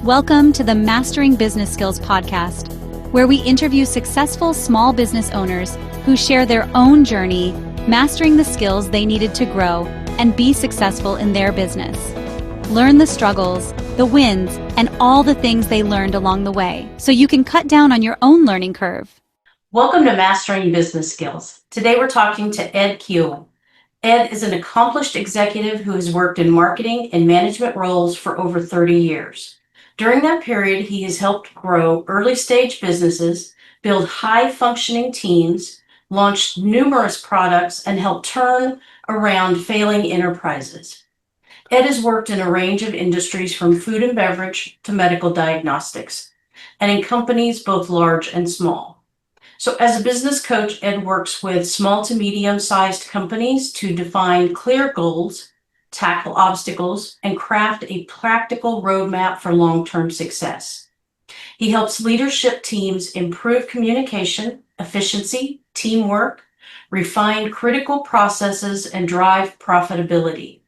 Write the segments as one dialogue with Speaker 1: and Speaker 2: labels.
Speaker 1: Welcome to the Mastering Business Skills podcast, where we interview successful small business owners who share their own journey, mastering the skills they needed to grow and be successful in their business. Learn the struggles, the wins, and all the things they learned along the way, so you can cut down on your own learning curve.
Speaker 2: Welcome to Mastering Business Skills. Today we're talking to Ed Keohan. Ed is an accomplished executive who has worked in marketing and management roles for over 30 years. During that period, he has helped grow early-stage businesses, build high-functioning teams, launched numerous products, and helped turn around failing enterprises. Ed has worked in a range of industries from food and beverage to medical diagnostics, and in companies both large and small. So as a business coach, Ed works with small to medium-sized companies to define clear goals, tackle obstacles, and craft a practical roadmap for long-term success. He helps leadership teams improve communication, efficiency, teamwork, refine critical processes, and drive profitability.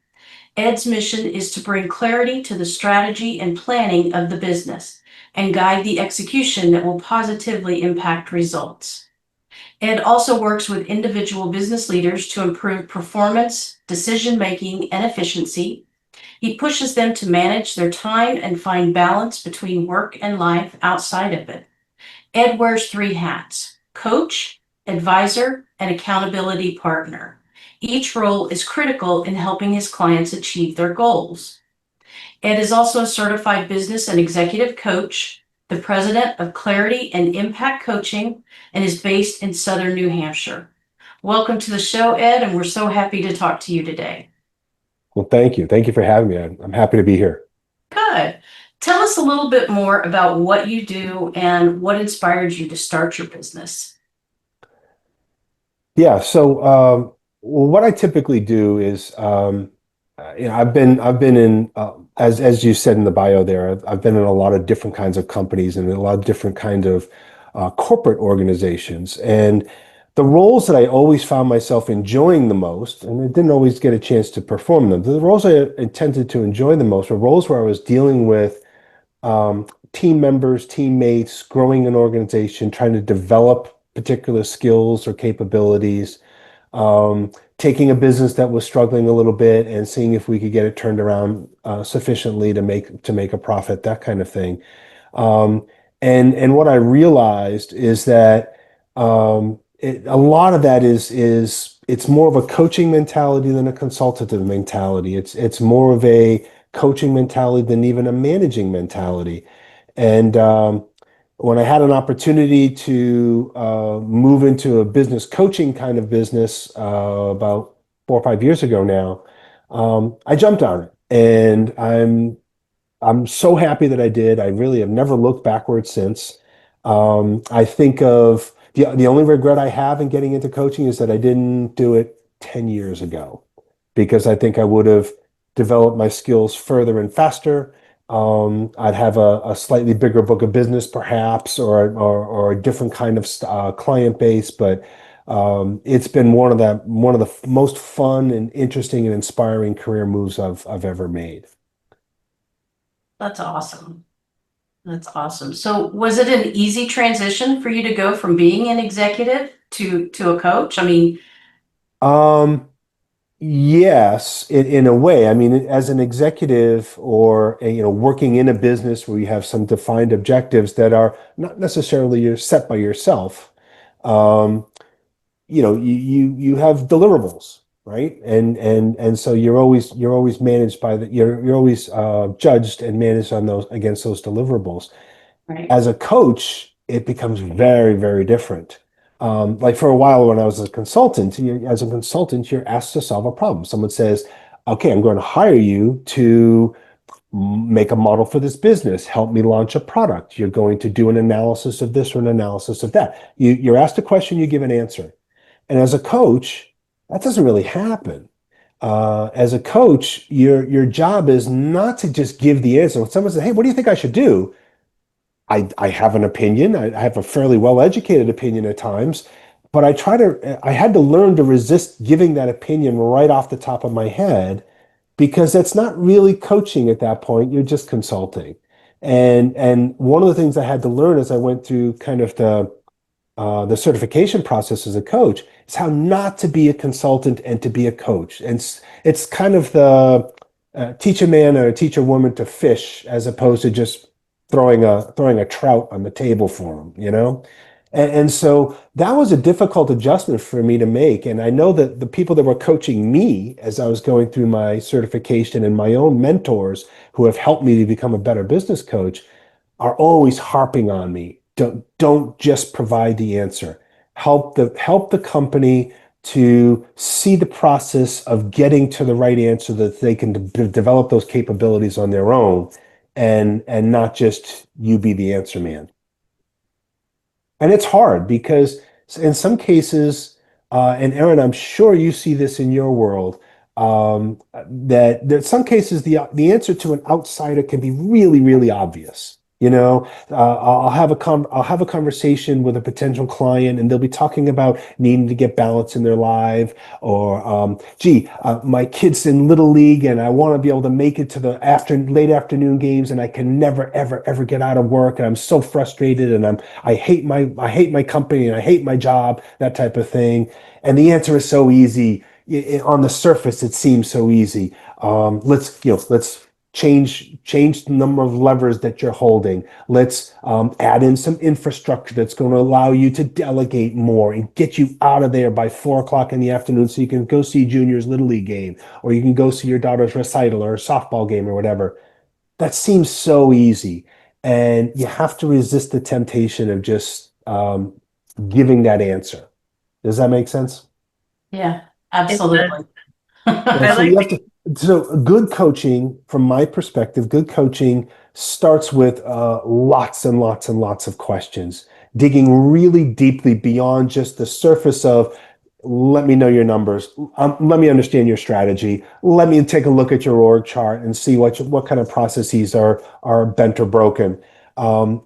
Speaker 2: Ed's mission is to bring clarity to the strategy and planning of the business and guide the execution that will positively impact results. Ed also works with individual business leaders to improve performance, decision-making, and efficiency. He pushes them to manage their time and find balance between work and life outside of it. Ed wears 3 hats: coach, advisor, and accountability partner. Each role is critical in helping his clients achieve their goals. Ed is also a certified business and executive coach, the president of Clarity and Impact Coaching, and is based in Southern New Hampshire. Welcome to the show, Ed, and we're so happy to talk to you today.
Speaker 3: Well, thank you. Thank you for having me. I'm happy to be here.
Speaker 2: Good. Tell us a little bit more about what you do and what inspired you to start your business.
Speaker 3: Yeah. So, what I typically do is, I've been in, as you said in the bio there, I've been in a lot of different kinds of companies and a lot of different kinds of corporate organizations. And the roles that I always found myself enjoying the most, and I didn't always get a chance to perform them, the roles I intended to enjoy the most were roles where I was dealing with team members, teammates, growing an organization, trying to develop particular skills or capabilities, taking a business that was struggling a little bit and seeing if we could get it turned around sufficiently to make a profit, that kind of thing. And what I realized is that a lot of that is it's more of a coaching mentality than a consultative mentality. It's more of a coaching mentality than even a managing mentality. And when I had an opportunity to move into a business coaching kind of business about 4 or 5 years ago now, I jumped on it, and I'm so happy that I did. I really have never looked backwards since. I think of the only regret I have in getting into coaching is that I didn't do it 10 years ago, because I think I would have developed my skills further and faster. I'd have a slightly bigger book of business, perhaps, or a different kind of client base. But it's been one of the most fun and interesting and inspiring career moves I've ever made.
Speaker 2: That's awesome. That's awesome. So was it an easy transition for you to go from being an executive to a coach? I mean,
Speaker 3: Yes, in a way. I mean, as an executive or working in a business where you have some defined objectives that are not necessarily set by yourself, um, you have deliverables, right? And so you're always managed by you're always judged and managed on those against those deliverables.
Speaker 2: right.
Speaker 3: As a coach, it becomes very, very different. Like for a while when I was a consultant, as a consultant, you're asked to solve a problem. Someone says, okay, I'm going to hire you to make a model for this business, help me launch a product. You're going to do an analysis of this or an analysis of that. You're asked a question, you give an answer. And as a coach, that doesn't really happen. As a coach, your job is not to just give the answer. When someone says, hey, what do you think I should do? I have an opinion. I have a fairly well-educated opinion at times, but I had to learn to resist giving that opinion right off the top of my head, because that's not really coaching at that point. You're just consulting. And one of the things I had to learn as I went through kind of the certification process as a coach is how not to be a consultant and to be a coach. And it's kind of the teach a man or teach a woman to fish as opposed to just throwing a trout on the table for them, you know? And so that was a difficult adjustment for me to make. And I know that the people that were coaching me as I was going through my certification and my own mentors who have helped me to become a better business coach are always harping on me. Don't just provide the answer. Help the company to see the process of getting to the right answer that they can develop those capabilities on their own and not just you be the answer man. And it's hard because in some cases, and Erin, I'm sure you see this in your world, that in some cases the answer to an outsider can be really, really obvious. You know, I'll have a conversation with a potential client, and they'll be talking about needing to get balance in their life, or gee, my kid's in little league, and I want to be able to make it to the late afternoon games, and I can never, ever, ever get out of work, and I'm so frustrated, and I hate my company, and I hate my job, that type of thing. And the answer is so easy. On the surface, it seems so easy. Let's change the number of levers that you're holding. Let's add in some infrastructure that's going to allow you to delegate more and get you out of there by 4 o'clock in the afternoon so you can go see junior's little league game, or you can go see your daughter's recital or softball game or whatever. That seems so easy, and you have to resist the temptation of just giving that answer. Does that make sense?
Speaker 2: Yeah,
Speaker 4: It does.
Speaker 2: absolutely.
Speaker 3: Yeah,
Speaker 4: I
Speaker 3: so
Speaker 4: like
Speaker 3: you have to. So good coaching, from my perspective, good coaching starts with lots and lots and lots of questions, digging really deeply beyond just the surface of, let me know your numbers, let me understand your strategy, let me take a look at your org chart and see what kind of processes are bent or broken.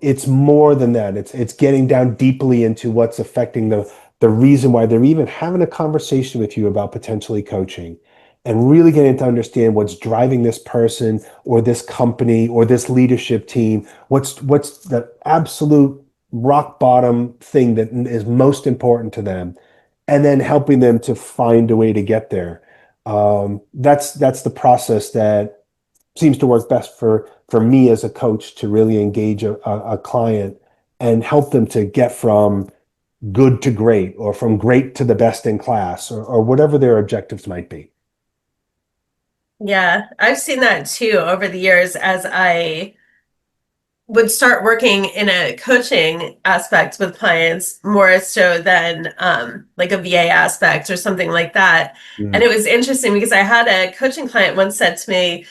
Speaker 3: It's more than that. It's getting down deeply into what's affecting the reason why they're even having a conversation with you about potentially coaching, and really getting to understand what's driving this person or this company or this leadership team. What's the absolute rock bottom thing that is most important to them, and then helping them to find a way to get there. That's the process that seems to work best for me as a coach, to really engage a client and help them to get from good to great, or from great to the best in class, or whatever their objectives might be.
Speaker 4: Yeah, I've seen that too over the years as I would start working in a coaching aspect with clients more so than like a VA aspect or something like that. And
Speaker 3: Mm.
Speaker 4: it was interesting because I had a coaching client once said to me,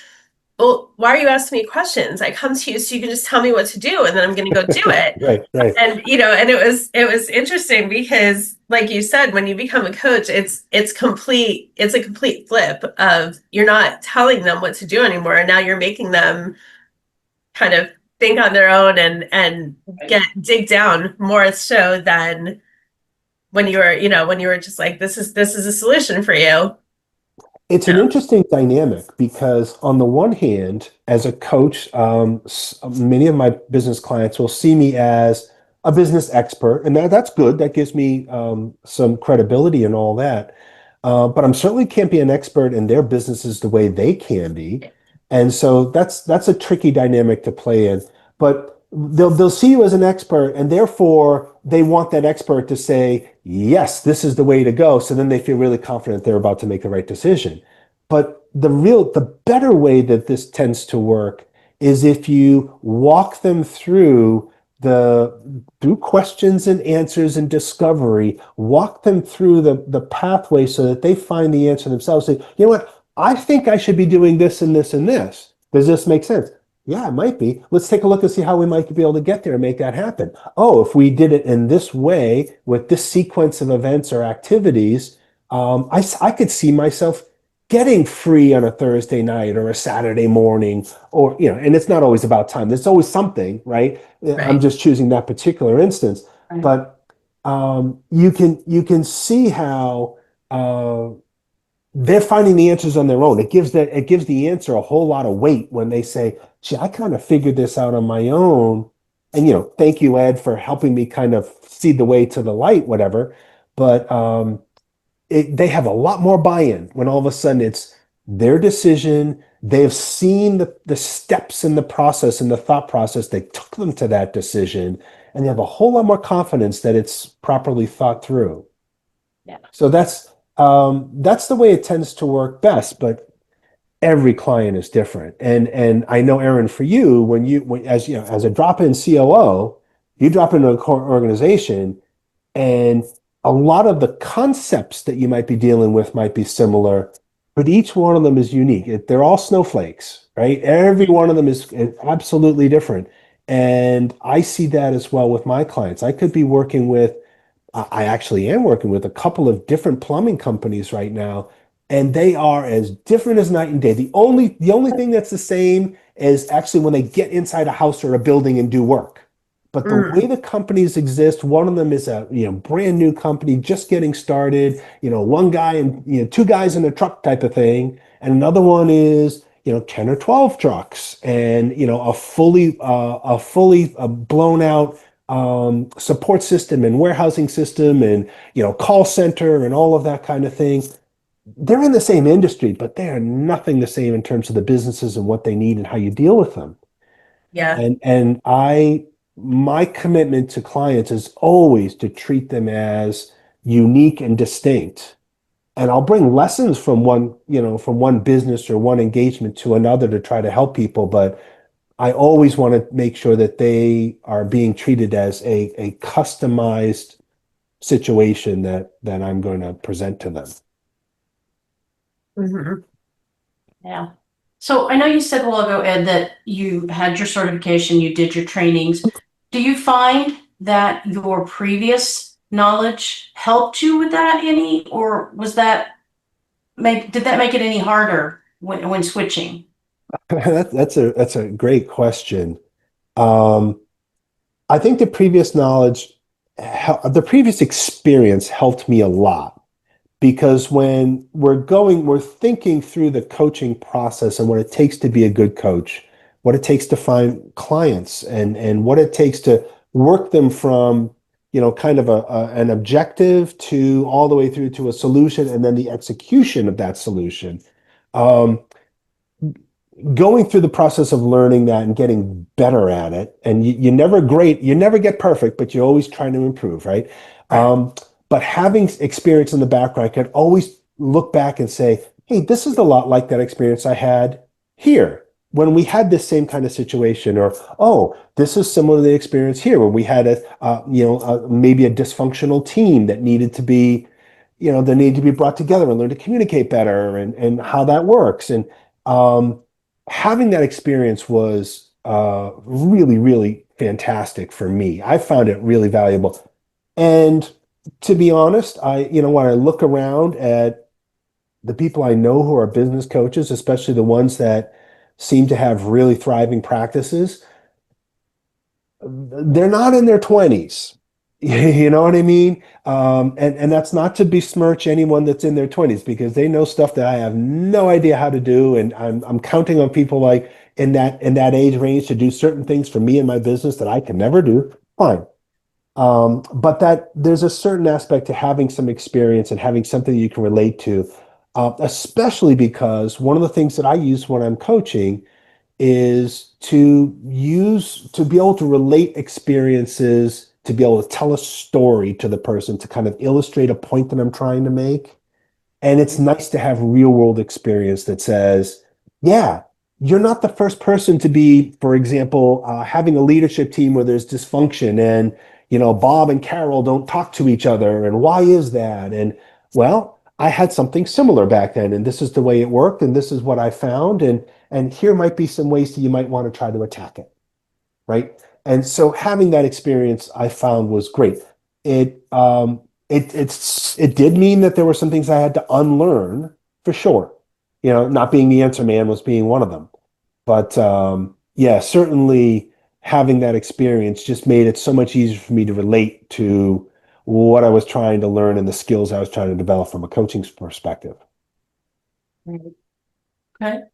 Speaker 4: well, why are you asking me questions? I come to you so you can just tell me what to do and then I'm going to go do it.
Speaker 3: Right, right.
Speaker 4: And and it was interesting because like you said, when you become a coach, it's a complete flip of you're not telling them what to do anymore. And now you're making them kind of think on their own and dig down more so than when you were just like, this is a solution for you.
Speaker 3: It's an interesting dynamic because, on the one hand, as a coach, many of my business clients will see me as a business expert, and that's good. That gives me some credibility and all that. But I'm certainly can't be an expert in their businesses the way they can be, and so that's a tricky dynamic to play in. But they'll see you as an expert, and therefore they want that expert to say, yes, this is the way to go. So then they feel really confident they're about to make the right decision. But the better way that this tends to work is if you walk them through questions and answers and discovery, walk them through the pathway so that they find the answer themselves. Say, you know what? I think I should be doing this and this and this. Does this make sense? Yeah, it might be. Let's take a look and see how we might be able to get there and make that happen. Oh, if we did it in this way with this sequence of events or activities, I could see myself getting free on a Thursday night or a Saturday morning, or, and it's not always about time. There's always something, right? I'm
Speaker 4: Right.
Speaker 3: just choosing that particular instance,
Speaker 2: Right.
Speaker 3: but you can see how they're finding the answers on their own. It gives the answer a whole lot of weight when they say, gee, I kind of figured this out on my own. And, thank you, Ed, for helping me kind of see the way to the light, whatever. But they have a lot more buy-in when all of a sudden it's their decision. They've seen the steps in the process and the thought process that took them to that decision, and they have a whole lot more confidence that it's properly thought through.
Speaker 2: Yeah.
Speaker 3: So that's the way it tends to work best, but every client is different. And I know, Erin, for you, as a drop-in COO, you drop into an organization, and a lot of the concepts that you might be dealing with might be similar, but each one of them is unique. They're all snowflakes, right? Every one of them is absolutely different. And I see that as well with my clients. I actually am working with a couple of different plumbing companies right now, and they are as different as night and day. The only thing that's the same is actually when they get inside a house or a building and do work. But the way the companies exist, one of them is a brand new company just getting started, one guy and two guys in a truck type of thing, and another one is 10 or 12 trucks and a fully blown out support system and warehousing system and call center and all of that kind of thing. They're in the same industry, but they are nothing the same in terms of the businesses and what they need and how you deal with them.
Speaker 4: Yeah.
Speaker 3: And my commitment to clients is always to treat them as unique and distinct. And I'll bring lessons from one business or one engagement to another to try to help people, but I always want to make sure that they are being treated as a customized situation that I'm going to present to them.
Speaker 4: Mm-hmm.
Speaker 2: Yeah. So I know you said a while ago, Ed, that you had your certification, you did your trainings. Do you find that your previous knowledge helped you with that any, or did that make it any harder when switching?
Speaker 3: That's a great question. I think the previous experience helped me a lot, because when we're thinking through the coaching process and what it takes to be a good coach, what it takes to find clients, and what it takes to work them from kind of an objective to all the way through to a solution, and then the execution of that solution. Um, Going through the process of learning that and getting better at it, and you never get perfect, but you're always trying to improve, right?
Speaker 2: Right.
Speaker 3: But having experience in the background, I could always look back and say, hey, this is a lot like that experience I had here when we had this same kind of situation, or oh, this is similar to the experience here when we had maybe a dysfunctional team that needed to be they need to be brought together and learn to communicate better, and how that works. And um, having that experience was really, really fantastic for me. I found it really valuable. And to be honest, when I look around at the people I know who are business coaches, especially the ones that seem to have really thriving practices, they're not in their 20s. You know what I mean? And that's not to besmirch anyone that's in their 20s, because they know stuff that I have no idea how to do. And I'm counting on people like in that age range to do certain things for me and my business that I can never do. Fine. But that there's a certain aspect to having some experience and having something you can relate to, especially because one of the things that I use when I'm coaching is to be able to relate experiences, to be able to tell a story to the person, to kind of illustrate a point that I'm trying to make. And it's nice to have real world experience that says, yeah, you're not the first person to be, for example, having a leadership team where there's dysfunction, and, Bob and Carol don't talk to each other. And why is that? And well, I had something similar back then, and this is the way it worked, and this is what I found. And here might be some ways that you might want to try to attack it. Right. And so having that experience I found was great. It did mean that there were some things I had to unlearn, for sure. Not being the answer man was being one of them. But yeah, certainly having that experience just made it so much easier for me to relate to what I was trying to learn and the skills I was trying to develop from a coaching perspective.
Speaker 2: Okay,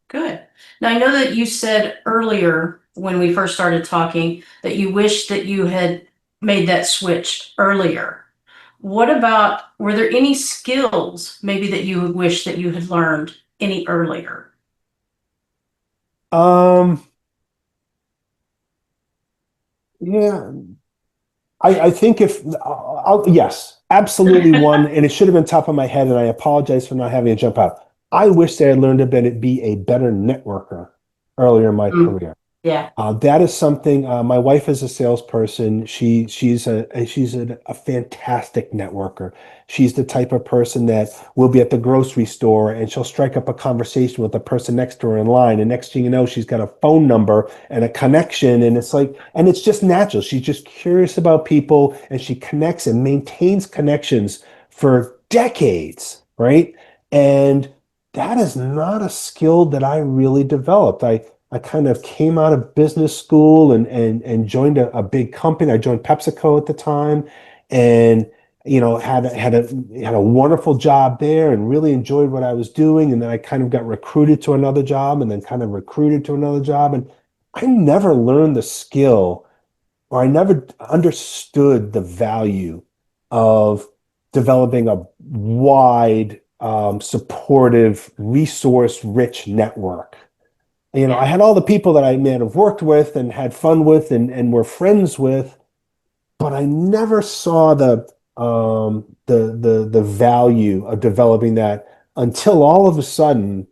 Speaker 2: good. Now, I know that you said earlier when we first started talking that you wish that you had made that switch earlier. What about, were there any skills maybe that you wish that you had learned any earlier?
Speaker 3: Um, yeah, I think if yes, absolutely one, and it should have been top of my head, and I apologize for not having it jump out. I wish that I learned to be a better networker earlier in my
Speaker 2: Mm,
Speaker 3: career.
Speaker 2: yeah,
Speaker 3: That is something. My wife is a salesperson. She's a fantastic networker. She's the type of person that will be at the grocery store and she'll strike up a conversation with the person next to her in line. And next thing you know, she's got a phone number and a connection. And it's like, and it's just natural. She's just curious about people and she connects and maintains connections for decades, right? And that is not a skill that I really developed. I kind of came out of business school and joined a big company. I joined PepsiCo at the time, and had a wonderful job there and really enjoyed what I was doing. And then I kind of got recruited to another job, and then kind of recruited to another job, and I never learned the skill, or I never understood the value of developing a wide, supportive, resource-rich network. I
Speaker 2: yeah,
Speaker 3: had all the people that I may have worked with and had fun with and were friends with, but I never saw the value of developing that until all of a sudden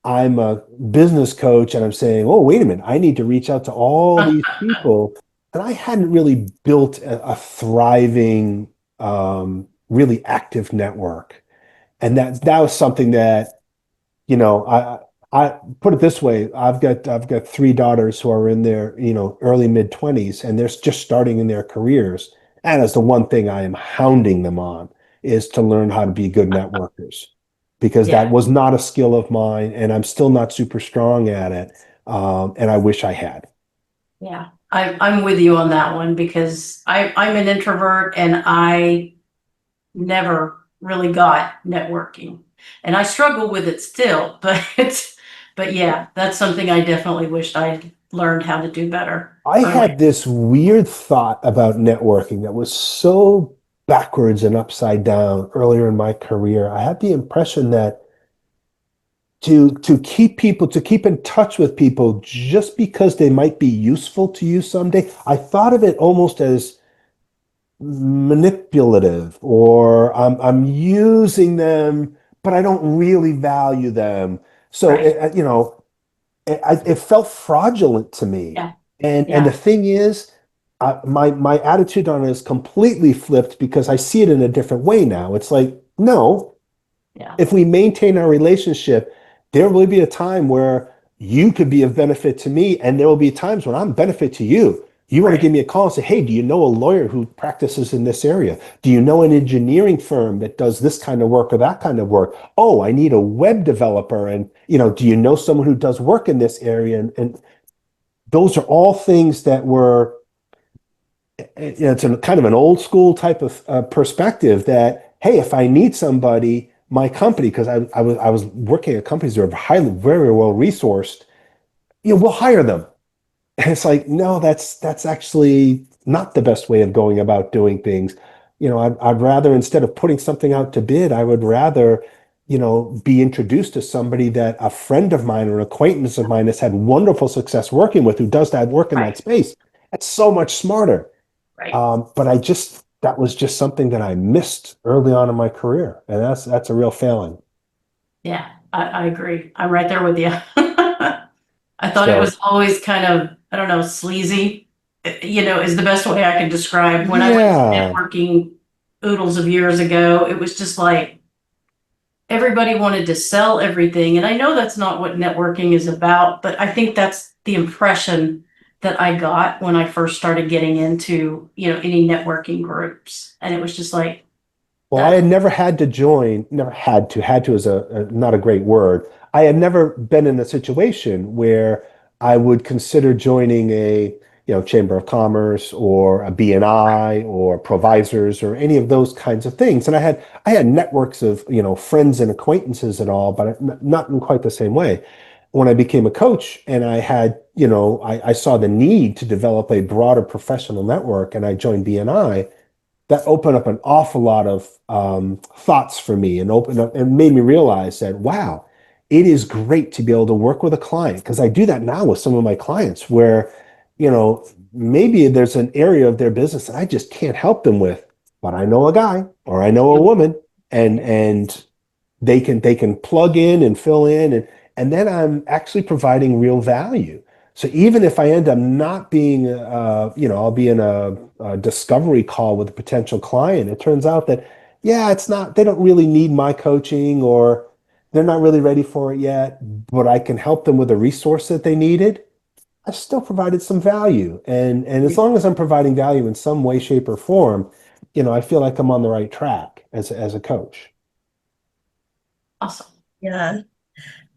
Speaker 3: I'm a business coach and I'm saying, oh, wait a minute, I need to reach out to all these people. And I hadn't really built a thriving, really active network. And that was something that I put it this way. I've got three daughters who are in their, early mid 20s and they're just starting in their careers. And it's the one thing I am hounding them on is to learn how to be good networkers because that
Speaker 2: yeah,
Speaker 3: was not a skill of mine and I'm still not super strong at it. And I wish I had.
Speaker 2: yeah. I'm with you on that one because I'm an introvert and I never really got networking. And I struggle with it still, but yeah, that's something I definitely wished I'd learned how to do better
Speaker 3: I
Speaker 2: early.
Speaker 3: had this weird thought about networking that was so backwards and upside down earlier in my career. I had the impression that to keep in touch with people just because they might be useful to you someday. I thought of it almost as manipulative, or I'm using them, but I don't really value them. So
Speaker 2: Right.
Speaker 3: it felt fraudulent to me.
Speaker 2: Yeah.
Speaker 3: And the
Speaker 2: Yeah.
Speaker 3: thing is, my attitude on it is completely flipped because I see it in a different way now. It's like, no,
Speaker 2: Yeah.
Speaker 3: if we maintain our relationship, there will be a time where you could be of benefit to me, and there will be times when I'm benefit to you. You want to
Speaker 2: Right.
Speaker 3: give me a call and say, hey, do you know a lawyer who practices in this area? Do you know an engineering firm that does this kind of work or that kind of work? Oh, I need a web developer. And, do you know someone who does work in this area? And those are all things that were it's a kind of an old school type of perspective that, hey, if I need somebody, my company, because I was working at companies that are highly, very well resourced, we'll hire them. And it's like, no, that's actually not the best way of going about doing things. I'd rather, instead of putting something out to bid, I would rather, be introduced to somebody that a friend of mine or an acquaintance of mine has had wonderful success working with who does that work in that
Speaker 2: Right.
Speaker 3: space. That's so much smarter.
Speaker 2: Right.
Speaker 3: But that was just something that I missed early on in my career, and that's a real failing.
Speaker 2: Yeah. I agree. I'm right there with you. I thought it was
Speaker 3: So
Speaker 2: always kind of, I don't know, sleazy, is the best way I can describe. When I went to
Speaker 3: yeah,
Speaker 2: networking oodles of years ago, it was just like everybody wanted to sell everything. And I know that's not what networking is about, but I think that's the impression that I got when I first started getting into, any networking groups. And it was just like
Speaker 3: well, I
Speaker 2: that.
Speaker 3: had never had to join, never had to is not a great word. I had never been in a situation where I would consider joining Chamber of Commerce or a BNI or Provisors or any of those kinds of things. And I had networks of, friends and acquaintances and all, but not in quite the same way. When I became a coach and I had, I saw the need to develop a broader professional network and I joined BNI, that opened up an awful lot of thoughts for me and opened up and made me realize that, wow, it is great to be able to work with a client, because I do that now with some of my clients where, maybe there's an area of their business that I just can't help them with, but I know a guy or I know a woman, and they can plug in and fill in, and then I'm actually providing real value. So even if I end up not being, I'll be in a discovery call with a potential client, it turns out that, yeah, it's not, they don't really need my coaching, or they're not really ready for it yet, but I can help them with a resource that they needed. I've still provided some value. And as long as I'm providing value in some way, shape, or form, I feel like I'm on the right track as a coach.
Speaker 2: Awesome.
Speaker 4: Yeah.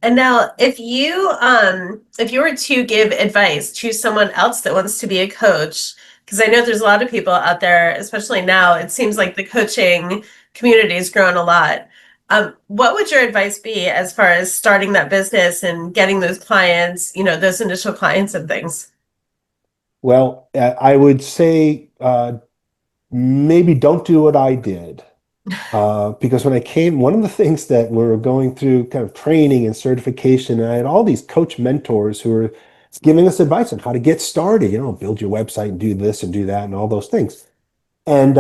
Speaker 4: And now if you were to give advice to someone else that wants to be a coach, because I know there's a lot of people out there, especially now, it seems like the coaching community has grown a lot. What would your advice be as far as starting that business and getting those clients, those initial clients and things?
Speaker 3: Well, I would say maybe don't do what I did. Because one of the things that we were going through kind of training and certification, and I had all these coach mentors who were giving us advice on how to get started, build your website and do this and do that and all those things. And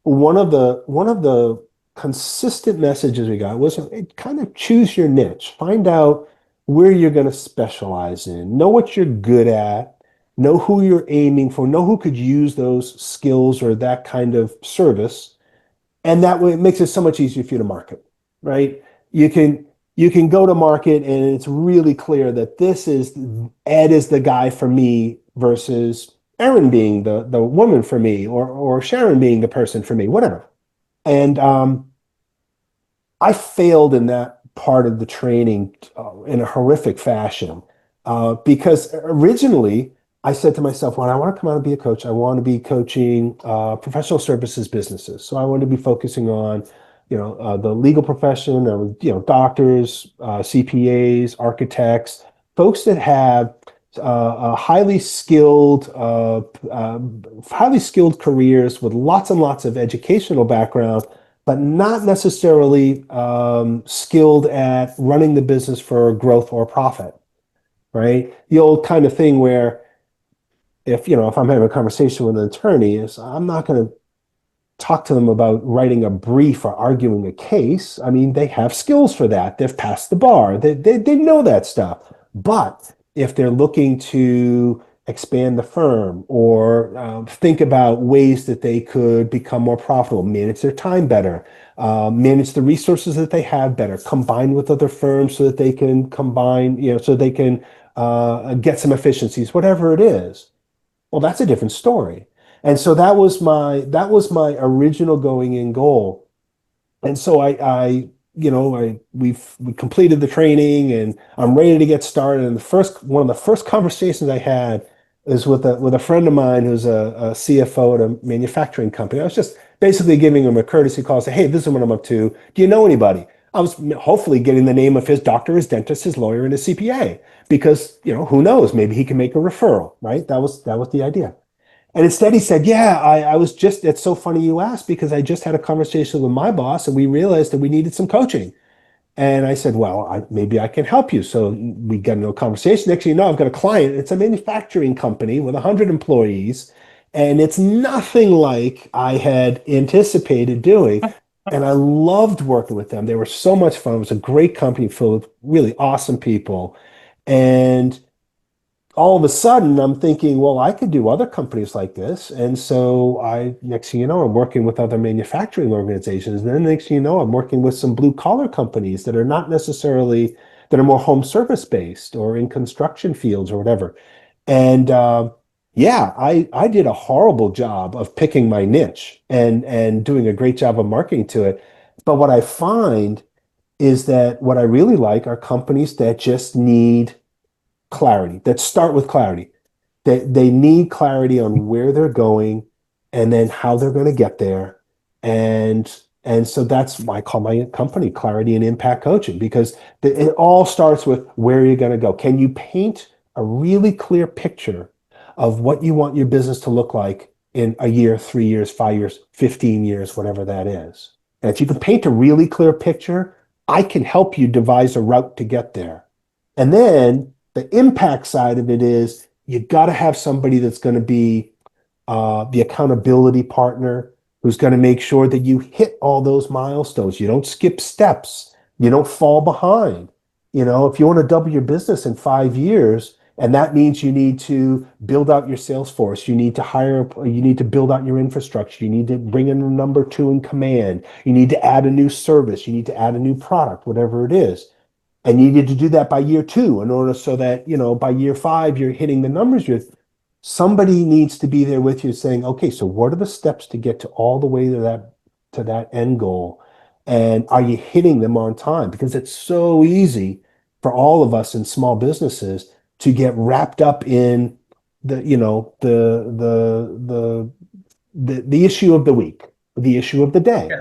Speaker 3: one of the consistent messages we got was, kind of choose your niche, find out where you're going to specialize in, know what you're good at, know who you're aiming for, know who could use those skills or that kind of service. And that way it makes it so much easier for you to market, right? You can go to market and it's really clear that Ed is the guy for me versus Erin being the woman for me, or Sharon being the person for me, whatever. And I failed in that part of the training in a horrific fashion, because originally I said to myself, when I want to come out and be a coach, I want to be coaching professional services businesses. So I want to be focusing on, the legal profession, doctors, CPAs, architects, folks that have highly skilled careers with lots and lots of educational background, but not necessarily skilled at running the business for growth or profit, right? The old kind of thing where if I'm having a conversation with an attorney, is I'm not going to talk to them about writing a brief or arguing a case. I mean, they have skills for that. They've passed the bar. They know that stuff. But if they're looking to expand the firm, or think about ways that they could become more profitable, manage their time better, manage the resources that they have better, combine with other firms so that they can so they can get some efficiencies, whatever it is. Well, that's a different story. And so that was my original going in goal. And so we completed the training and I'm ready to get started. And one of the first conversations I had is with a friend of mine who's a CFO at a manufacturing company. I was just basically giving him a courtesy call, say, hey, this is what I'm up to. Do you know anybody? I was hopefully getting the name of his doctor, his dentist, his lawyer, and his CPA, because, who knows, maybe he can make a referral, right? That was the idea. And instead he said, yeah, it's so funny you asked, because I just had a conversation with my boss and we realized that we needed some coaching. And I said, well, maybe I can help you. So we got into a conversation. Next thing you know, I've got a client. It's a manufacturing company with 100 employees. And it's nothing like I had anticipated doing. And I loved working with them. They were so much fun. It was a great company filled with really awesome people. And all of a sudden I'm thinking, well, I could do other companies like this. And so next thing you know, I'm working with other manufacturing organizations. And then next thing you know, I'm working with some blue collar companies that are not necessarily, that are more home service based or in construction fields or whatever. And yeah, I did a horrible job of picking my niche and doing a great job of marketing to it. But what I find is that what I really like are companies that just need clarity, that start with clarity. They need clarity on where they're going and then how they're going to get there. And and so that's why I call my company Clarity and Impact Coaching, because it all starts with where you're going to go. Can you paint a really clear picture of what you want your business to look like in a year, 3 years, 5 years, 15 years, whatever that is? And if you can paint a really clear picture, I can help you devise a route to get there. And then the impact side of it is you got to have somebody that's going to be the accountability partner who's going to make sure that you hit all those milestones. You don't skip steps. You don't fall behind. If you want to double your business in 5 years, and that means you need to build out your sales force, you need to build out your infrastructure, you need to bring in a number two in command, you need to add a new service, you need to add a new product, whatever it is. And you need to do that by year two in order so that, by year five, you're hitting the numbers somebody needs to be there with you saying, okay, so what are the steps to get to all the way to that end goal? And are you hitting them on time? Because it's so easy for all of us in small businesses to get wrapped up in the issue of the week, the issue of the day.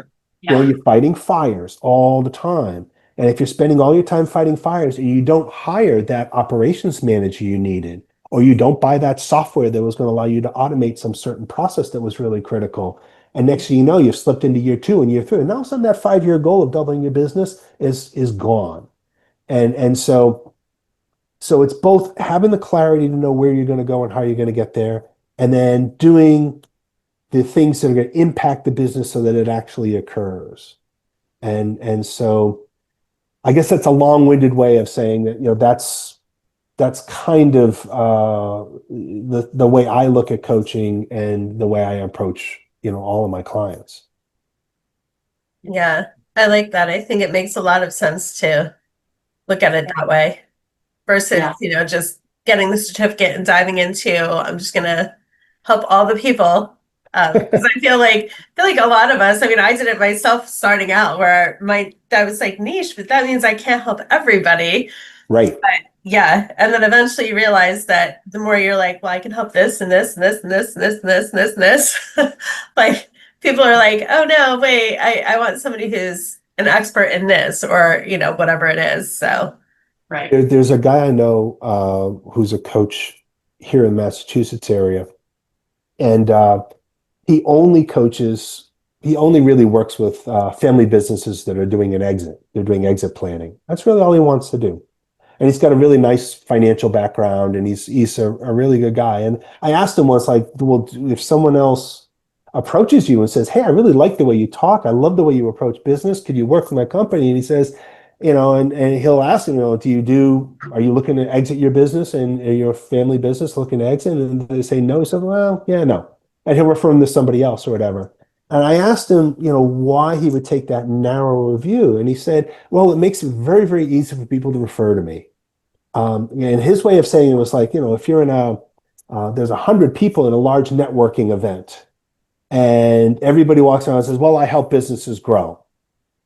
Speaker 4: Yeah.
Speaker 3: You're fighting fires all the time. And if you're spending all your time fighting fires and you don't hire that operations manager you needed, or you don't buy that software that was going to allow you to automate some certain process that was really critical, and next thing you know, you've slipped into year two and year three, and now all of a sudden that 5-year goal of doubling your business is gone. And so it's both having the clarity to know where you're going to go and how you're going to get there, and then doing the things that are going to impact the business so that it actually occurs. And so I guess that's a long-winded way of saying that, that's kind of the way I look at coaching and the way I approach, all of my clients.
Speaker 4: Yeah, I like that. I think it makes a lot of sense to look at it that way versus, just getting the certificate and diving into, I'm just gonna help all the people. Because I feel like a lot of us, I mean, I did it myself starting out where that was like niche, but that means I can't help everybody.
Speaker 3: Right.
Speaker 4: But yeah. And then eventually you realize that the more you're like, well, I can help this and this and this and this and this and this and this and this. Like people are like, oh no, wait, I want somebody who's an expert in this or, whatever it is. So
Speaker 2: Right.
Speaker 3: There's a guy I know who's a coach here in the Massachusetts area, and he only really works with family businesses that are doing an exit. They're doing exit planning. That's really all he wants to do. And he's got a really nice financial background, and he's a really good guy. And I asked him once, like, well, if someone else approaches you and says, hey, I really like the way you talk, I love the way you approach business, could you work for my company? And he says, and he'll ask him, are you looking to exit your business and your family business looking to exit? And they say no. He said, well, yeah, no. And he'll refer them to somebody else or whatever. And I asked him, why he would take that narrower view. And he said, well, it makes it very, very easy for people to refer to me. And his way of saying it was like, if you're there's 100 people in a large networking event, and everybody walks around and says, well, I help businesses grow,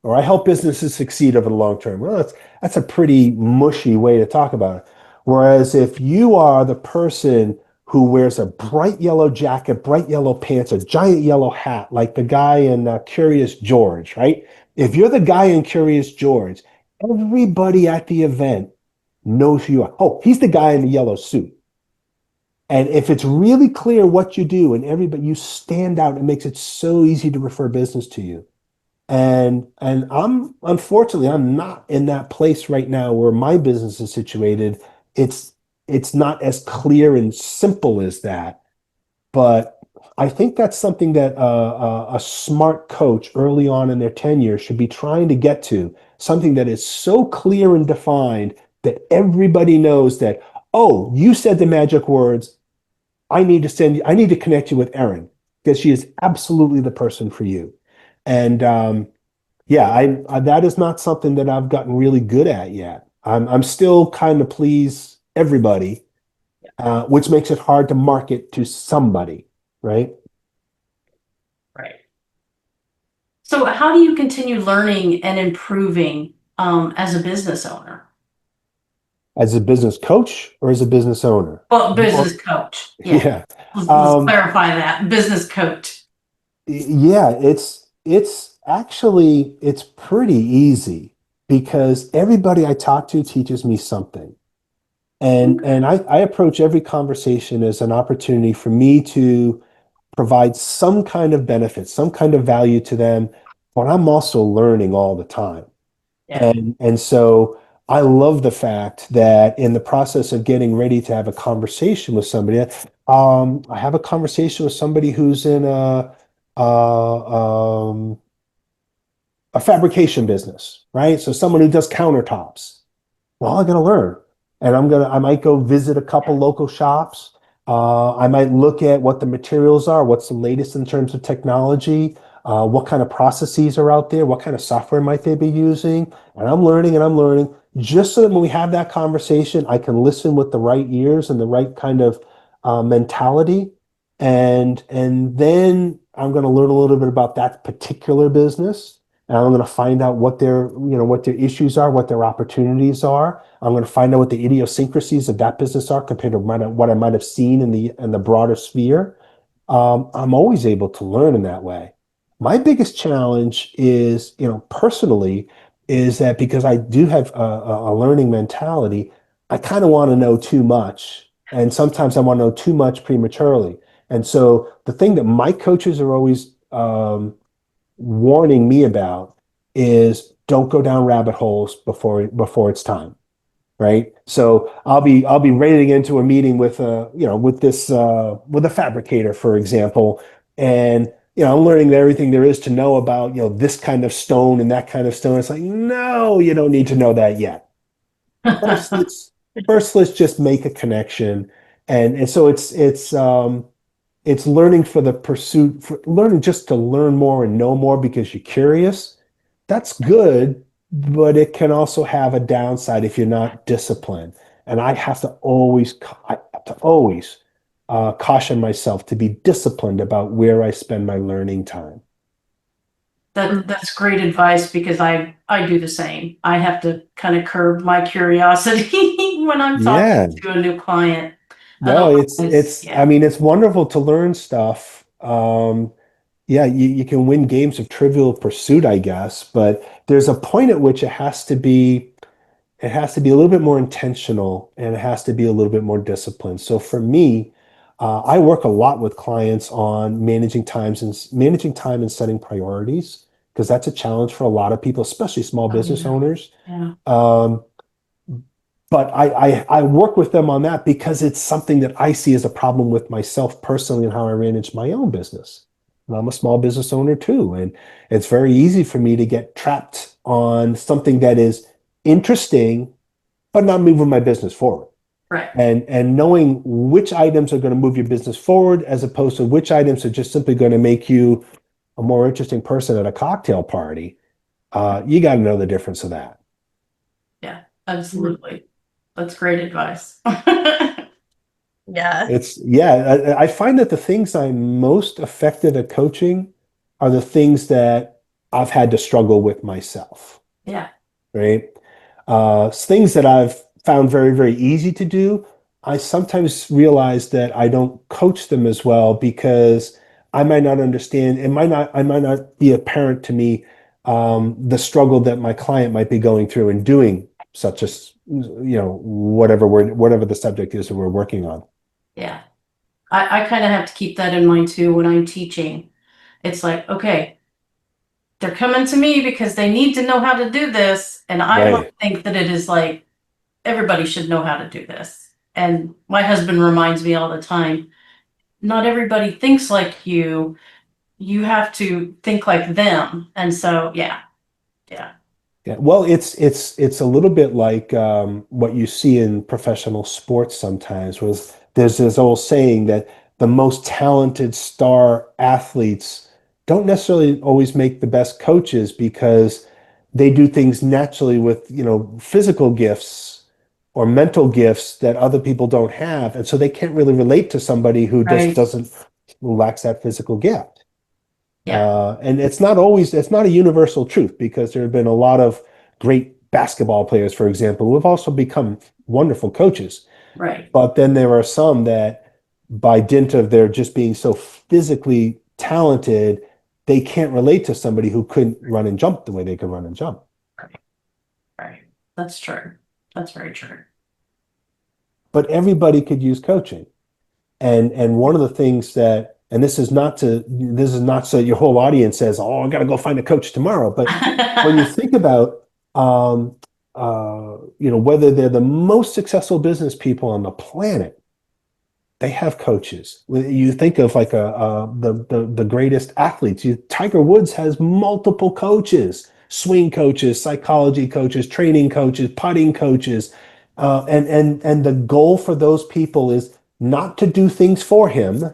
Speaker 3: or I help businesses succeed over the long term. Well, that's a pretty mushy way to talk about it. Whereas if you are the person who wears a bright yellow jacket, bright yellow pants, a giant yellow hat, like the guy in Curious George, right? If you're the guy in Curious George, everybody at the event knows who you are. Oh, he's the guy in the yellow suit. And if it's really clear what you do and you stand out, it makes it so easy to refer business to you. And unfortunately, I'm not in that place right now where my business is situated. It's not as clear and simple as that. But I think that's something that a smart coach early on in their tenure should be trying to get to, something that is so clear and defined that everybody knows that, oh, you said the magic words. I need to connect you with Erin because she is absolutely the person for you. And that is not something that I've gotten really good at yet. I'm still kind of please everybody, which makes it hard to market to somebody, right?
Speaker 2: Right. So how do you continue learning and improving as a business owner?
Speaker 3: as a business coach or as a business owner?
Speaker 2: Well, business coach. Yeah.
Speaker 3: Yeah.
Speaker 2: Let's clarify that. Business coach.
Speaker 3: Yeah, it's actually it's pretty easy because everybody I talk to teaches me something. And I approach every conversation as an opportunity for me to provide some kind of benefit, some kind of value to them, but I'm also learning all the time.
Speaker 2: Yeah.
Speaker 3: And so I love the fact that in the process of getting ready to have a conversation with somebody, I have a conversation with somebody who's in um, a fabrication business, right? So someone who does countertops. Well, I got to learn, and I might go visit a couple local shops. I might look at what the materials are, what's the latest in terms of technology, what kind of processes are out there, what kind of software might they be using, and I'm learning just so that when we have that conversation, I can listen with the right ears and the right kind of mentality, and then I'm going to learn a little bit about that particular business. And I'm going to find out what their issues are, what their opportunities are. I'm going to find out what the idiosyncrasies of that business are compared to what I might have seen in the broader sphere. I'm always able to learn in that way. My biggest challenge is, personally, is that because I do have a learning mentality, I kind of want to know too much. And sometimes I want to know too much prematurely. And so the thing that my coaches are always warning me about is don't go down rabbit holes before it's time, right? So I'll be ready to get into a meeting with with a fabricator, for example, and I'm learning everything there is to know about this kind of stone and that kind of stone. It's like, no, you don't need to know that yet. First, let's just make a connection, and so it's learning for the pursuit, for learning just to learn more and know more because you're curious. That's good, but it can also have a downside if you're not disciplined. And I have to always caution myself to be disciplined about where I spend my learning time.
Speaker 2: That's great advice because I do the same. I have to kind of curb my curiosity when I'm
Speaker 3: Yeah,
Speaker 2: talking to a new client.
Speaker 3: no,
Speaker 2: Otherwise,
Speaker 3: I
Speaker 2: yeah.
Speaker 3: mean, it's wonderful to learn stuff. Yeah, you can win games of Trivial Pursuit, I guess, but there's a point at which it has to be a little bit more intentional and it has to be a little bit more disciplined. So for me, I work a lot with clients on managing time and setting priorities because that's a challenge for a lot of people, especially small
Speaker 2: Oh,
Speaker 3: business
Speaker 2: yeah.
Speaker 3: owners.
Speaker 2: Yeah.
Speaker 3: But I work with them on that because it's something that I see as a problem with myself personally and how I manage my own business. And I'm a small business owner too, and it's very easy for me to get trapped on something that is interesting but not moving my business forward.
Speaker 2: Right.
Speaker 3: And knowing which items are going to move your business forward as opposed to which items are just simply going to make you a more interesting person at a cocktail party, you got to know the difference of that.
Speaker 2: Yeah, absolutely. That's great advice.
Speaker 4: Yeah.
Speaker 3: I find that the things I'm most effective at coaching are the things that I've had to struggle with myself,
Speaker 2: Yeah.
Speaker 3: right? Things that I've found very, very easy to do, I sometimes realize that I don't coach them as well because I might not understand. I might not be apparent to me the struggle that my client might be going through in doing such as whatever the subject is that we're working on.
Speaker 2: Yeah. I kind of have to keep that in mind too when I'm teaching. It's like, okay, they're coming to me because they need to know how to do this. And I don't
Speaker 3: Right.
Speaker 2: think that it is like everybody should know how to do this. And my husband reminds me all the time, not everybody thinks like you. You have to think like them. And so, yeah, yeah,
Speaker 3: Yeah, well, it's a little bit like what you see in professional sports sometimes. Was there's this old saying that the most talented star athletes don't necessarily always make the best coaches because they do things naturally with physical gifts or mental gifts that other people don't have, and so they can't really relate to somebody who just
Speaker 2: right.
Speaker 3: doesn't who lacks that physical gift.
Speaker 2: Yeah,
Speaker 3: And it's not a universal truth because there have been a lot of great basketball players, for example, who have also become wonderful coaches.
Speaker 2: Right.
Speaker 3: But then there are some that, by dint of their just being so physically talented, they can't relate to somebody who couldn't run and jump the way they could run and jump.
Speaker 2: Right. That's true. That's very true.
Speaker 3: But everybody could use coaching. And one of the things that, and this is not so your whole audience says, oh, I got to go find a coach tomorrow. But when you think about, whether they're the most successful business people on the planet, they have coaches. You think of like the greatest athletes. Tiger Woods has multiple coaches, swing coaches, psychology coaches, training coaches, putting coaches, and the goal for those people is not to do things for him,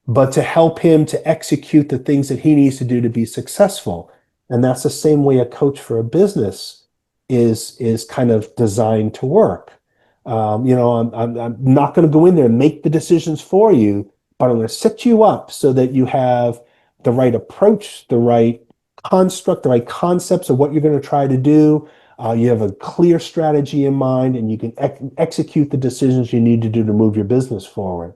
Speaker 3: but to help him to execute the things that he needs to do to be successful. And that's the same way a coach for a business is kind of designed to work. I'm not going to go in there and make the decisions for you, but I'm going to set you up so that you have the right approach, the right construct, the right concepts of what you're going to try to do. You have a clear strategy in mind, and you can execute the decisions you need to do to move your business forward.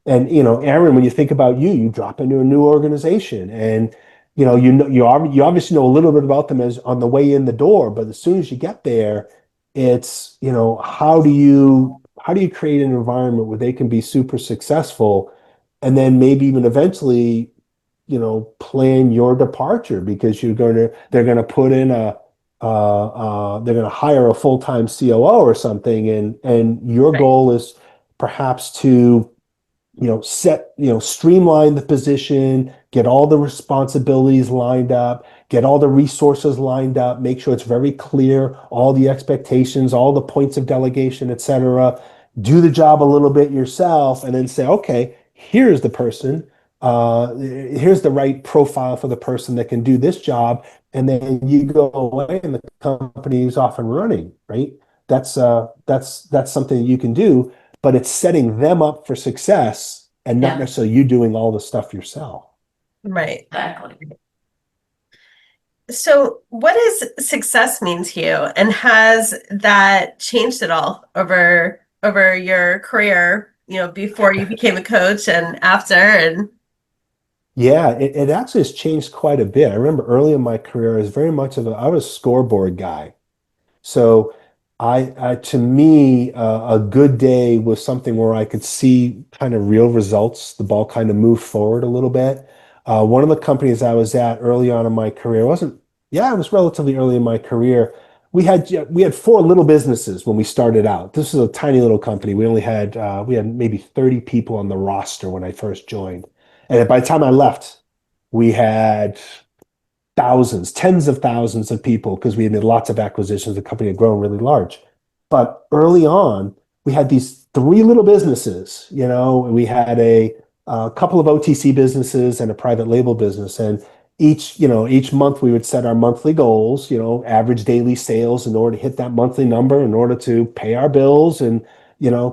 Speaker 3: And Erin, when you think about you drop into a new organization, and you obviously know a little bit about them as on the way in the door, but as soon as you get there, it's how do you create an environment where they can be super successful, and then maybe even eventually plan your departure, because they're going to put in they're going to hire a full-time COO or something, and your
Speaker 4: Right.
Speaker 3: goal is perhaps to streamline the position, get all the responsibilities lined up, get all the resources lined up, make sure it's very clear, all the expectations, all the points of delegation, etc. Do the job a little bit yourself, and then say, okay, here's the person, here's the right profile for the person that can do this job, and then you go away and the company is off and running, right? That's something that you can do, but it's setting them up for success and not
Speaker 2: Yeah.
Speaker 3: necessarily you doing all the stuff yourself.
Speaker 4: Right.
Speaker 2: Exactly.
Speaker 4: So what does success mean to you, and has that changed at all over your career, before you became a coach and after? And
Speaker 3: Yeah, it actually has changed quite a bit. I remember early in my career, I was very much I was a scoreboard guy. So to me, a good day was something where I could see kind of real results. The ball kind of moved forward a little bit. One of the companies I was at early on in my career it was relatively early in my career. We had four little businesses when we started out. This was a tiny little company. We had maybe 30 people on the roster when I first joined. And by the time I left, we had thousands, tens of thousands of people, because we had made lots of acquisitions. The company had grown really large. But early on, we had these three little businesses. We had a couple of OTC businesses and a private label business. And each month we would set our monthly goals, average daily sales in order to hit that monthly number, in order to pay our bills and,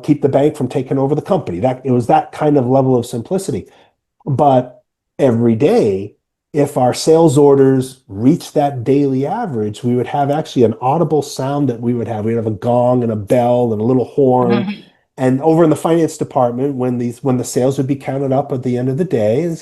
Speaker 3: keep the bank from taking over the company. It was that kind of level of simplicity. But every day, if our sales orders reached that daily average, we would have actually an audible sound that we would have. We'd have a gong and a bell and a little horn.
Speaker 2: Mhm.
Speaker 3: And over in the finance department, when the sales would be counted up at the end of the day, and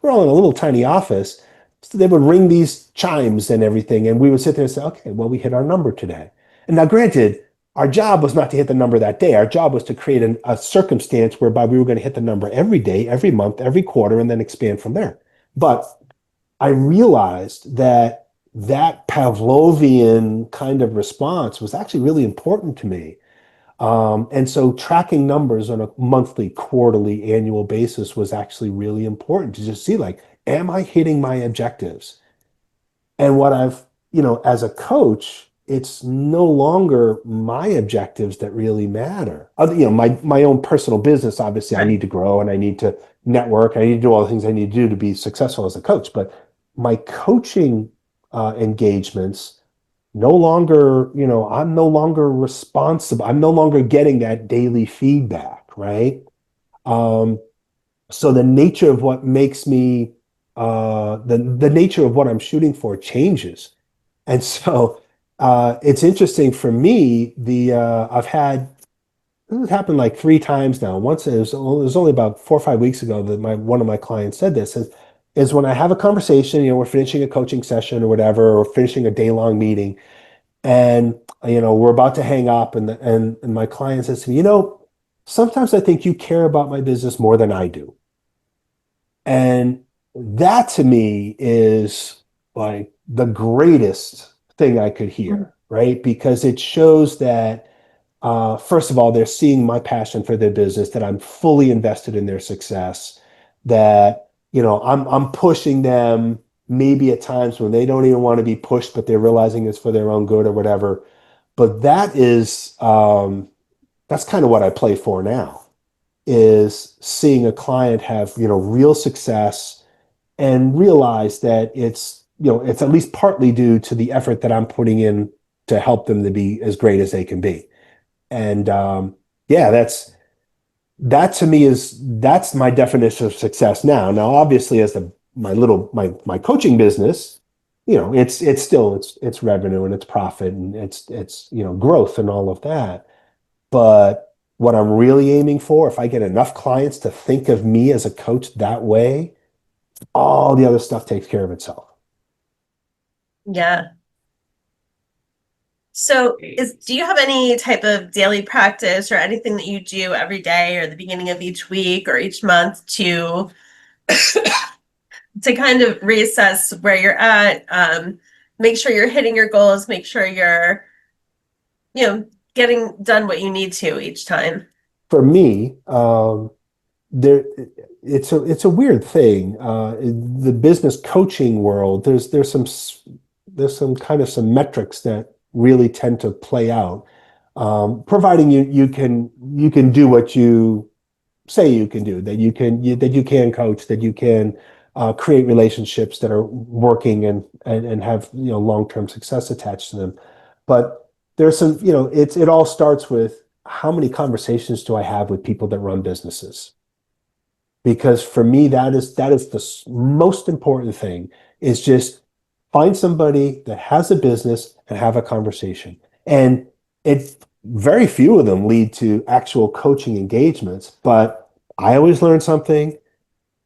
Speaker 3: we're all in a little tiny office, so they would ring these chimes and everything, and we would sit there and say, okay, well, we hit our number today. And now, granted, our job was not to hit the number that day. Our job was to create a circumstance whereby we were going to hit the number every day, every month, every quarter, and then expand from there. But I realized that Pavlovian kind of response was actually really important to me. And so tracking numbers on a monthly, quarterly, annual basis was actually really important to just see, like, am I hitting my objectives? And as a coach, it's no longer my objectives that really matter. My own personal business, obviously, I
Speaker 4: Right.
Speaker 3: need to grow and I need to network. I need to do all the things I need to do to be successful as a coach. But my coaching engagements no longer, I'm no longer responsible. I'm no longer getting that daily feedback, right? Um, so the nature of what makes me, the nature of what I'm shooting for changes. And so It's interesting for me. I've had this has happened like three times now. Once it was only about 4 or 5 weeks ago that one of my clients said this is when I have a conversation, we're finishing a coaching session or whatever, or finishing a day-long meeting, and we're about to hang up, and my client says to me, sometimes I think you care about my business more than I do. And that to me is like the greatest thing I could hear, right? Because it shows that, first of all, they're seeing my passion for their business, that I'm fully invested in their success, that, I'm pushing them maybe at times when they don't even want to be pushed, but they're realizing it's for their own good or whatever. But that's kind of what I play for now, is seeing a client have, real success and realize that it's at least partly due to the effort that I'm putting in to help them to be as great as they can be. And yeah, that to me that's my definition of success now. Now, obviously, as my coaching business, it's still it's revenue and it's profit and it's growth and all of that. But what I'm really aiming for, if I get enough clients to think of me as a coach that way, all the other stuff takes care of itself.
Speaker 4: Yeah. So do you have any type of daily practice or anything that you do every day or the beginning of each week or each month to kind of reassess where you're at, make sure you're hitting your goals, make sure you're, getting done what you need to each time?
Speaker 3: For me, there it's a weird thing. In the business coaching world, there's some kind of some metrics that really tend to play out, providing you can do what you say you can do, that you can coach, that you can create relationships that are working and have long-term success attached to them. But there's some, it all starts with how many conversations do I have with people that run businesses? Because for me, that is the most important thing, is just find somebody that has a business and have a conversation. And very few of them lead to actual coaching engagements, but I always learn something.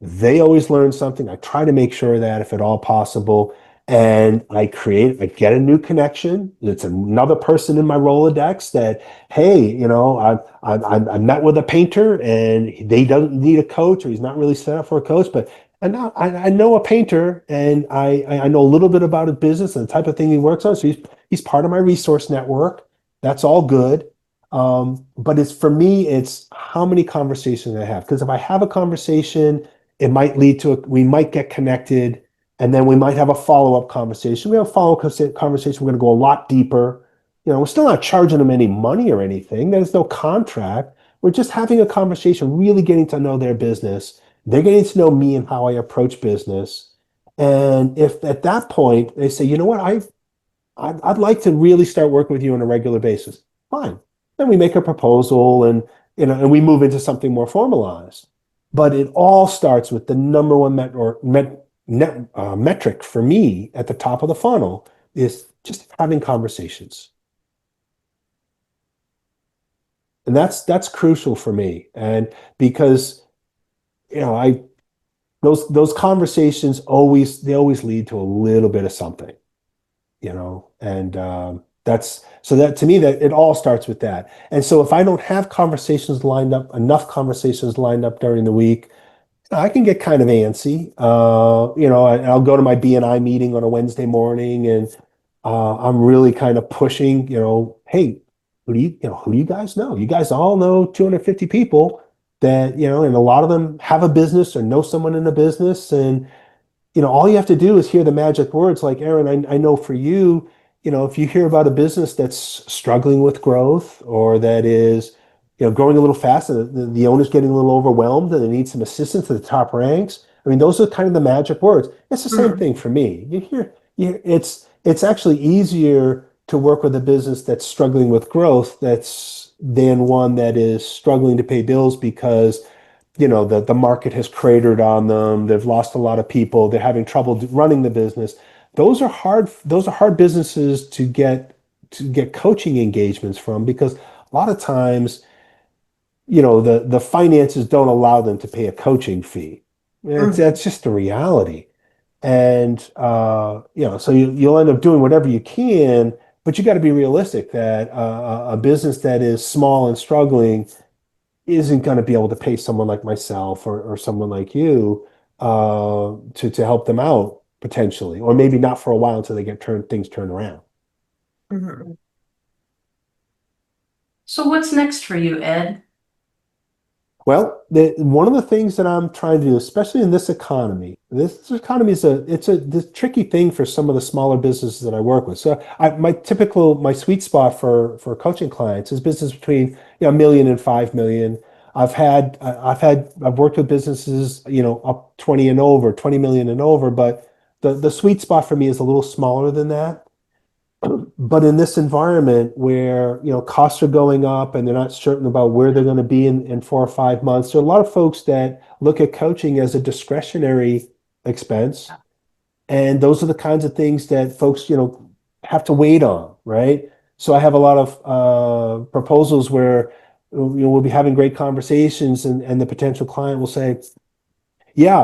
Speaker 3: They always learn something. I try to make sure that if at all possible, and I get a new connection. It's another person in my Rolodex that, hey, I met with a painter and they doesn't need a coach, or he's not really set up for a coach, but and now I know a painter, and I know a little bit about his business and the type of thing he works on. So he's part of my resource network. That's all good. But it's, for me, it's how many conversations I have. Because if I have a conversation, it might lead to we might get connected, and then we might have a follow-up conversation. We have a follow-up conversation. We're going to go a lot deeper. We're still not charging them any money or anything. There's no contract. We're just having a conversation, really getting to know their business. They're getting to know me and how I approach business. And if at that point they say, you know what, I'd like to really start working with you on a regular basis, fine. Then we make a proposal, and we move into something more formalized. But it all starts with the number one metric for me at the top of the funnel is just having conversations. And that's crucial for me. And because, I those conversations always lead to a little bit of something, and that's so that to me, that it all starts with that. And so if I don't have enough conversations lined up during the week, I can get kind of antsy. I'll go to my BNI meeting on a Wednesday morning, and I'm really kind of pushing, hey, who do you guys know? You guys all know 250 people that, and a lot of them have a business or know someone in a business. And all you have to do is hear the magic words like, Erin, I know for you, if you hear about a business that's struggling with growth, or that is, growing a little fast, and the owner's getting a little overwhelmed and they need some assistance at the top ranks. I mean, those are kind of the magic words. It's the same thing for me. It's actually easier to work with a business that's struggling with growth than one that is struggling to pay bills because the market has cratered on them. They've lost a lot of people. They're having trouble running the business. Those are hard businesses to get to get coaching engagements from, because a lot of times, the finances don't allow them to pay a coaching fee. That's just the reality. And so you'll end up doing whatever you can, but you got to be realistic that a business that is small and struggling isn't going to be able to pay someone like myself or someone like you to help them out potentially, or maybe not for a while until they get things turned around.
Speaker 4: Mm-hmm.
Speaker 2: So what's next for you, Ed?
Speaker 3: Well, one of the things that I'm trying to do, especially in this economy is this tricky thing for some of the smaller businesses that I work with. So my sweet spot for coaching clients is business between $1 million and $5 million. I've worked with businesses up 20 and over, 20 million and over, but the sweet spot for me is a little smaller than that. But in this environment where, costs are going up and they're not certain about where they're going to be in 4 or 5 months, there are a lot of folks that look at coaching as a discretionary expense. And those are the kinds of things that folks, have to wait on, right? So I have a lot of proposals where, we'll be having great conversations and the potential client will say, yeah,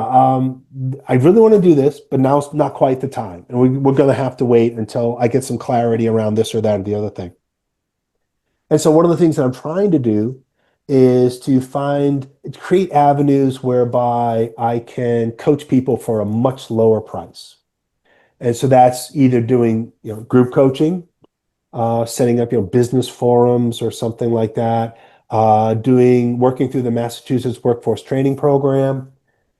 Speaker 3: I really want to do this, but now's not quite the time. And we're going to have to wait until I get some clarity around this or that or the other thing. And so one of the things that I'm trying to do is to create avenues whereby I can coach people for a much lower price. And so that's either doing, group coaching, setting up, business forums or something like that, working through the Massachusetts Workforce Training Program,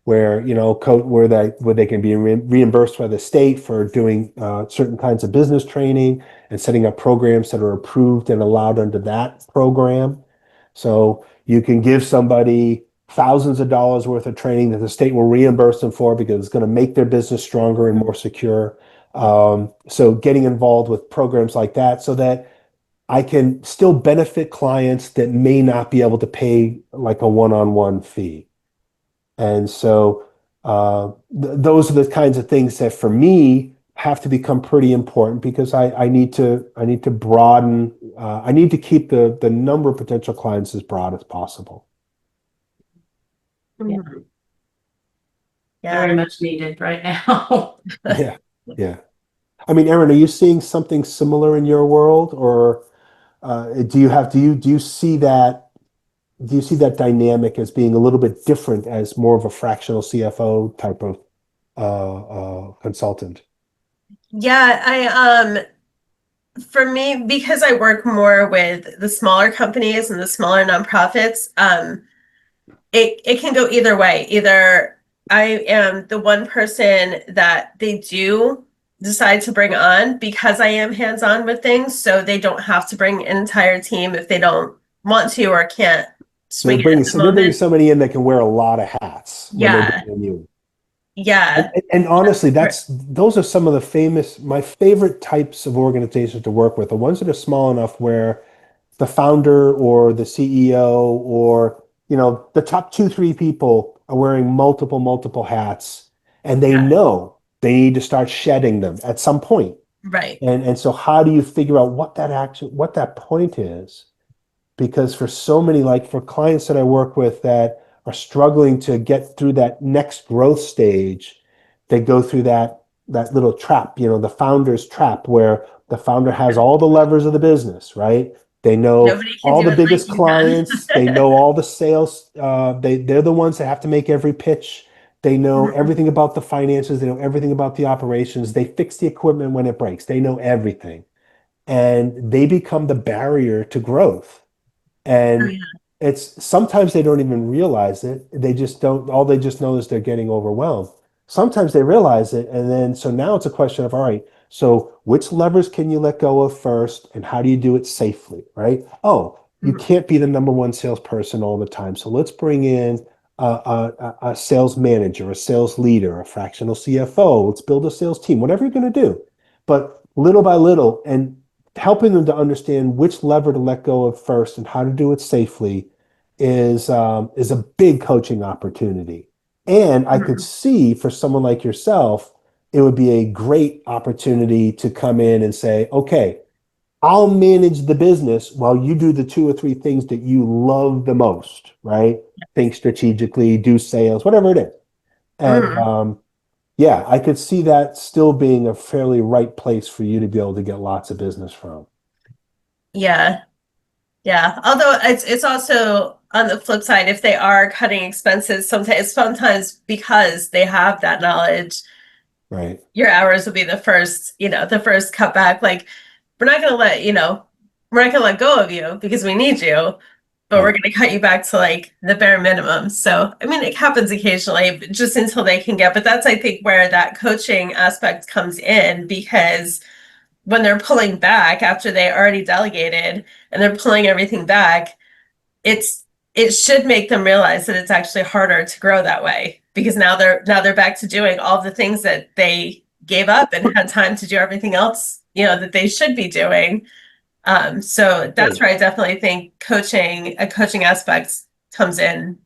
Speaker 3: where where they can be reimbursed by the state for doing certain kinds of business training and setting up programs that are approved and allowed under that program. So you can give somebody thousands of dollars worth of training that the state will reimburse them for because it's going to make their business stronger and more secure. So getting involved with programs like that so that I can still benefit clients that may not be able to pay like a one-on-one fee. And so those are the kinds of things that for me have to become pretty important because I need to broaden, I need to keep the number of potential clients as broad as possible.
Speaker 4: Mm-hmm.
Speaker 2: Very much needed right now.
Speaker 3: Yeah. Yeah. I mean, Erin, are you seeing something similar in your world, or do you see that dynamic as being a little bit different as more of a fractional CFO type of consultant?
Speaker 4: Yeah, for me, because I work more with the smaller companies and the smaller nonprofits, it can go either way. Either I am the one person that they do decide to bring on because I am hands-on with things, so they don't have to bring an entire team if they don't want to or can't swing it at the
Speaker 3: They're bringing
Speaker 4: moment.
Speaker 3: somebody in that can wear a lot of hats when they're
Speaker 4: Yeah,
Speaker 3: bringing you.
Speaker 4: yeah,
Speaker 3: And honestly, those are some of my favorite types of organizations to work with, the ones that are small enough where the founder or the CEO or, the top 2, 3 people are wearing multiple hats and they
Speaker 4: yeah,
Speaker 3: know they need to start shedding them at some point.
Speaker 4: right.
Speaker 3: And so how do you figure out what that point is? Because for so many, like for clients that I work with that are struggling to get through that next growth stage, they go through that little trap, the founder's trap, where the founder has all the levers of the business, right? They know
Speaker 4: Nobody can
Speaker 3: all
Speaker 4: do
Speaker 3: the
Speaker 4: it like
Speaker 3: biggest
Speaker 4: you can.
Speaker 3: clients, they know all the sales, they're the ones that have to make every pitch. They know everything about the finances, they know everything about the operations, they fix the equipment when it breaks, they know everything. And they become the barrier to growth.
Speaker 4: Oh,
Speaker 3: And
Speaker 4: yeah.
Speaker 3: it's sometimes they don't even realize it. They just don't, all they just know is they're getting overwhelmed. Sometimes they realize it. And then, so now it's a question of, all right, so which levers can you let go of first? And how do you do it safely, right? Oh, you can't be the number one salesperson all the time. So let's bring in a sales manager, a sales leader, a fractional CFO. Let's build a sales team, whatever you're going to do. But little by little, and helping them to understand which lever to let go of first and how to do it safely is a big coaching opportunity. And I could see for someone like yourself, it would be a great opportunity to come in and say, okay, I'll manage the business while you do the two or three things that you love the most, right? Think strategically, do sales, whatever it is. And
Speaker 4: Mhm.
Speaker 3: yeah, I could see that still being a fairly right place for you to be able to get lots of business from.
Speaker 4: Yeah. Yeah. Although it's also on the flip side, if they are cutting expenses, sometimes because they have that knowledge,
Speaker 3: Right.
Speaker 4: your hours will be the first cutback. Like, we're not gonna let, we're not gonna let go of you because we need you, but we're
Speaker 3: Right.
Speaker 4: gonna cut you back to like the bare minimum. So I mean it happens occasionally, just until they can but that's I think where that coaching aspect comes in, because when they're pulling back after they already delegated and they're pulling everything back, it's it should make them realize that it's actually harder to grow that way, because now they're back to doing all the things that they gave up and had time to do everything else, that they should be doing. So that's
Speaker 3: Right.
Speaker 4: where I definitely think a coaching aspect comes in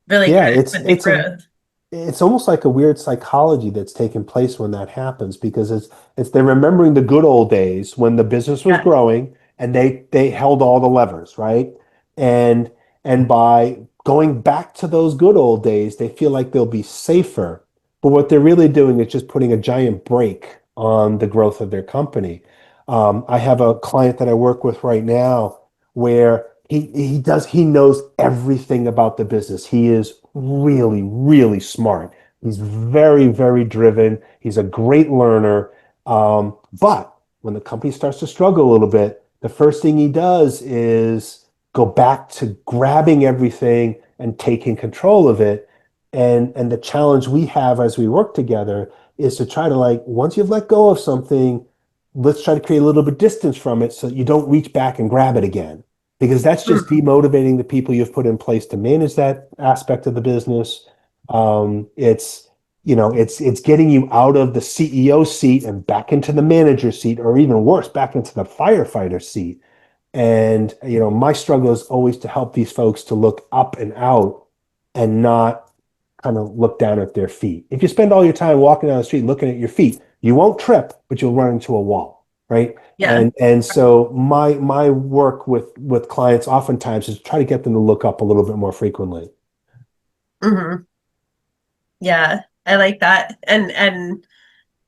Speaker 4: really
Speaker 3: Yeah,
Speaker 4: good with the growth.
Speaker 3: it's almost like a weird psychology that's taking place when that happens because it's they're remembering the good old days when the business was
Speaker 4: Yeah.
Speaker 3: growing and they held all the levers, right? And and by going back to those good old days, they feel like they'll be safer. But what they're really doing is just putting a giant brake on the growth of their company. I have a client that I work with right now where he knows everything about the business. He is really, really smart. He's very, very driven. He's a great learner. But when the company starts to struggle a little bit, the first thing he does is go back to grabbing everything and taking control of it. And the challenge we have as we work together is to try to, like, once you've let go of something, let's try to create a little bit of distance from it so that you don't reach back and grab it again, because that's just
Speaker 4: Mhm.
Speaker 3: demotivating the people you've put in place to manage that aspect of the business. It's it's getting you out of the CEO seat and back into the manager seat, or even worse, back into the firefighter seat. And my struggle is always to help these folks to look up and out and not kind of look down at their feet. If you spend all your time walking down the street looking at your feet, you won't trip, but you'll run into a wall, right?
Speaker 4: Yeah.
Speaker 3: And so my work with clients oftentimes is try to get them to look up a little bit more frequently.
Speaker 4: Hmm. Yeah. I like that. And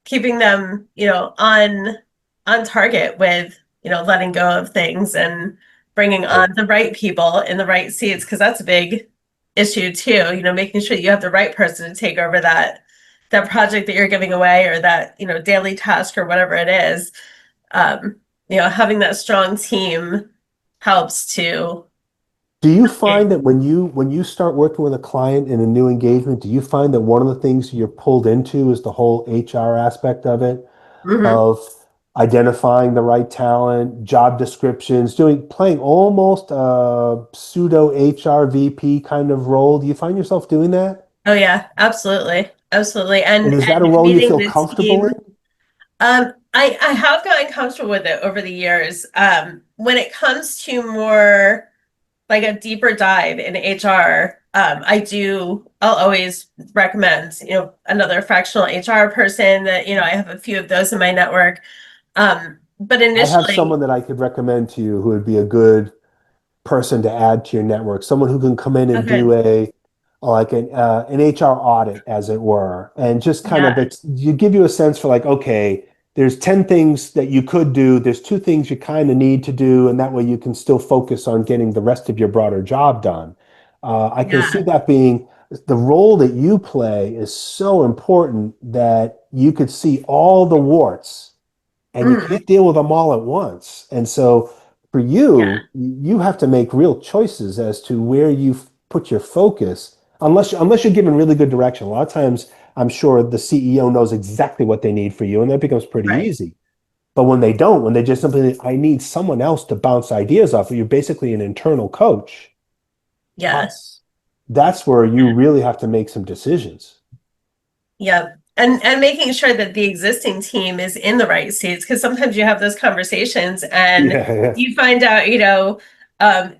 Speaker 4: keeping them, on target with, letting go of things and bringing
Speaker 3: Right.
Speaker 4: on the right people in the right seats, because that's a big issue too, making sure you have the right person to take over that project that you're giving away, or that, daily task or whatever it is. Um, Having that strong team helps to.
Speaker 3: Do you find that when you start working with a client in a new engagement, do you find that one of the things you're pulled into is the whole HR aspect of it,
Speaker 4: Mhm.
Speaker 3: of identifying the right talent, job descriptions, playing almost a pseudo HR VP kind of role? Do you find yourself doing that?
Speaker 4: Oh yeah, absolutely. Absolutely.
Speaker 3: And is that a
Speaker 4: And
Speaker 3: role you
Speaker 4: meeting
Speaker 3: feel
Speaker 4: the
Speaker 3: comfortable
Speaker 4: team.
Speaker 3: in?
Speaker 4: I have gotten comfortable with it over the years. When it comes to more like a deeper dive in HR, I'll always recommend, another fractional HR person that, I have a few of those in my network. But
Speaker 3: I have
Speaker 4: initially,
Speaker 3: someone that I could recommend to you who would be a good person to add to your network, someone who can come in and do
Speaker 4: okay.
Speaker 3: an HR audit, as it were, and just kind of
Speaker 4: Yeah,
Speaker 3: you give you a sense for, like, okay, there's 10 things that you could do, there's two things you kind of need to do, and that way you can still focus on getting the rest of your broader job done. I can see
Speaker 4: yeah.
Speaker 3: that being the role that you play is so important that you could see all the warts and you
Speaker 4: Mm,
Speaker 3: can't deal with them all at once. And so for
Speaker 4: yeah.
Speaker 3: you have to make real choices as to where you put your focus, unless you're given really good direction. A lot of times, I'm sure the CEO knows exactly what they need for you, and that becomes pretty
Speaker 4: Right.
Speaker 3: easy. But when they don't, when they just simply, I need someone else to bounce ideas off of, you're basically an internal coach.
Speaker 4: Yeah.
Speaker 3: That's that's where you really have to make some decisions.
Speaker 4: Yeah. And making sure that the existing team is in the right seats, because sometimes you have those conversations and
Speaker 3: Yeah, yeah.
Speaker 4: you find out,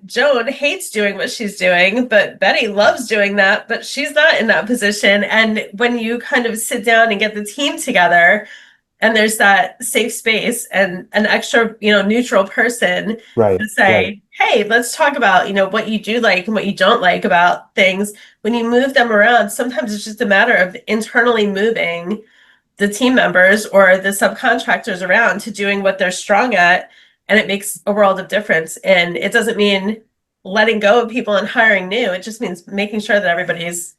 Speaker 4: Joan hates doing what she's doing, but Betty loves doing that, but she's not in that position. And when you kind of sit down and get the team together, and there's that safe space and an extra, neutral person
Speaker 3: Right,
Speaker 4: to say, hey, let's talk about, what you do like and what you don't like about things. When you move them around, sometimes it's just a matter of internally moving the team members or the subcontractors around to doing what they're strong at. And it makes a world of difference. And it doesn't mean letting go of people and hiring new. It just means making sure that everybody's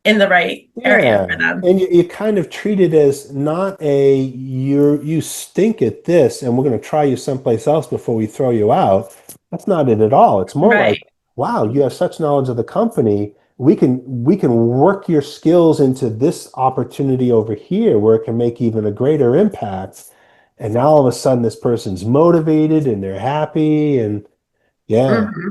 Speaker 4: in the right area for
Speaker 3: yeah.
Speaker 4: them.
Speaker 3: And you kind of treat it as not a you stink at this and we're going to try you someplace else before we throw you out. That's not it at all. It's more like,
Speaker 4: Right.
Speaker 3: wow, you have such knowledge of the company. We can work your skills into this opportunity over here where it can make even a greater impact. And now all of a sudden this person's motivated and they're happy and yeah.
Speaker 4: Mhm.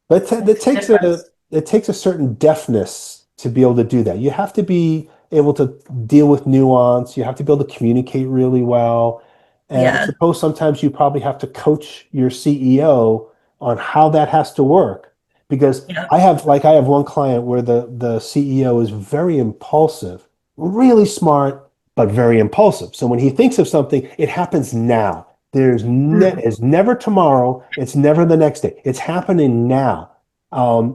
Speaker 3: But
Speaker 4: Makes a difference.
Speaker 3: it takes a certain deftness to be able to do that. You have to be able to deal with nuance. You have to be able to communicate really well. And I
Speaker 4: Yeah.
Speaker 3: suppose sometimes you probably have to coach your CEO on how that has to work. Because
Speaker 4: Yeah.
Speaker 3: I have one client where the CEO is very impulsive, really smart, but very impulsive. So when he thinks of something, it happens now.
Speaker 4: Mm.
Speaker 3: It's never tomorrow. It's never the next day. It's happening now.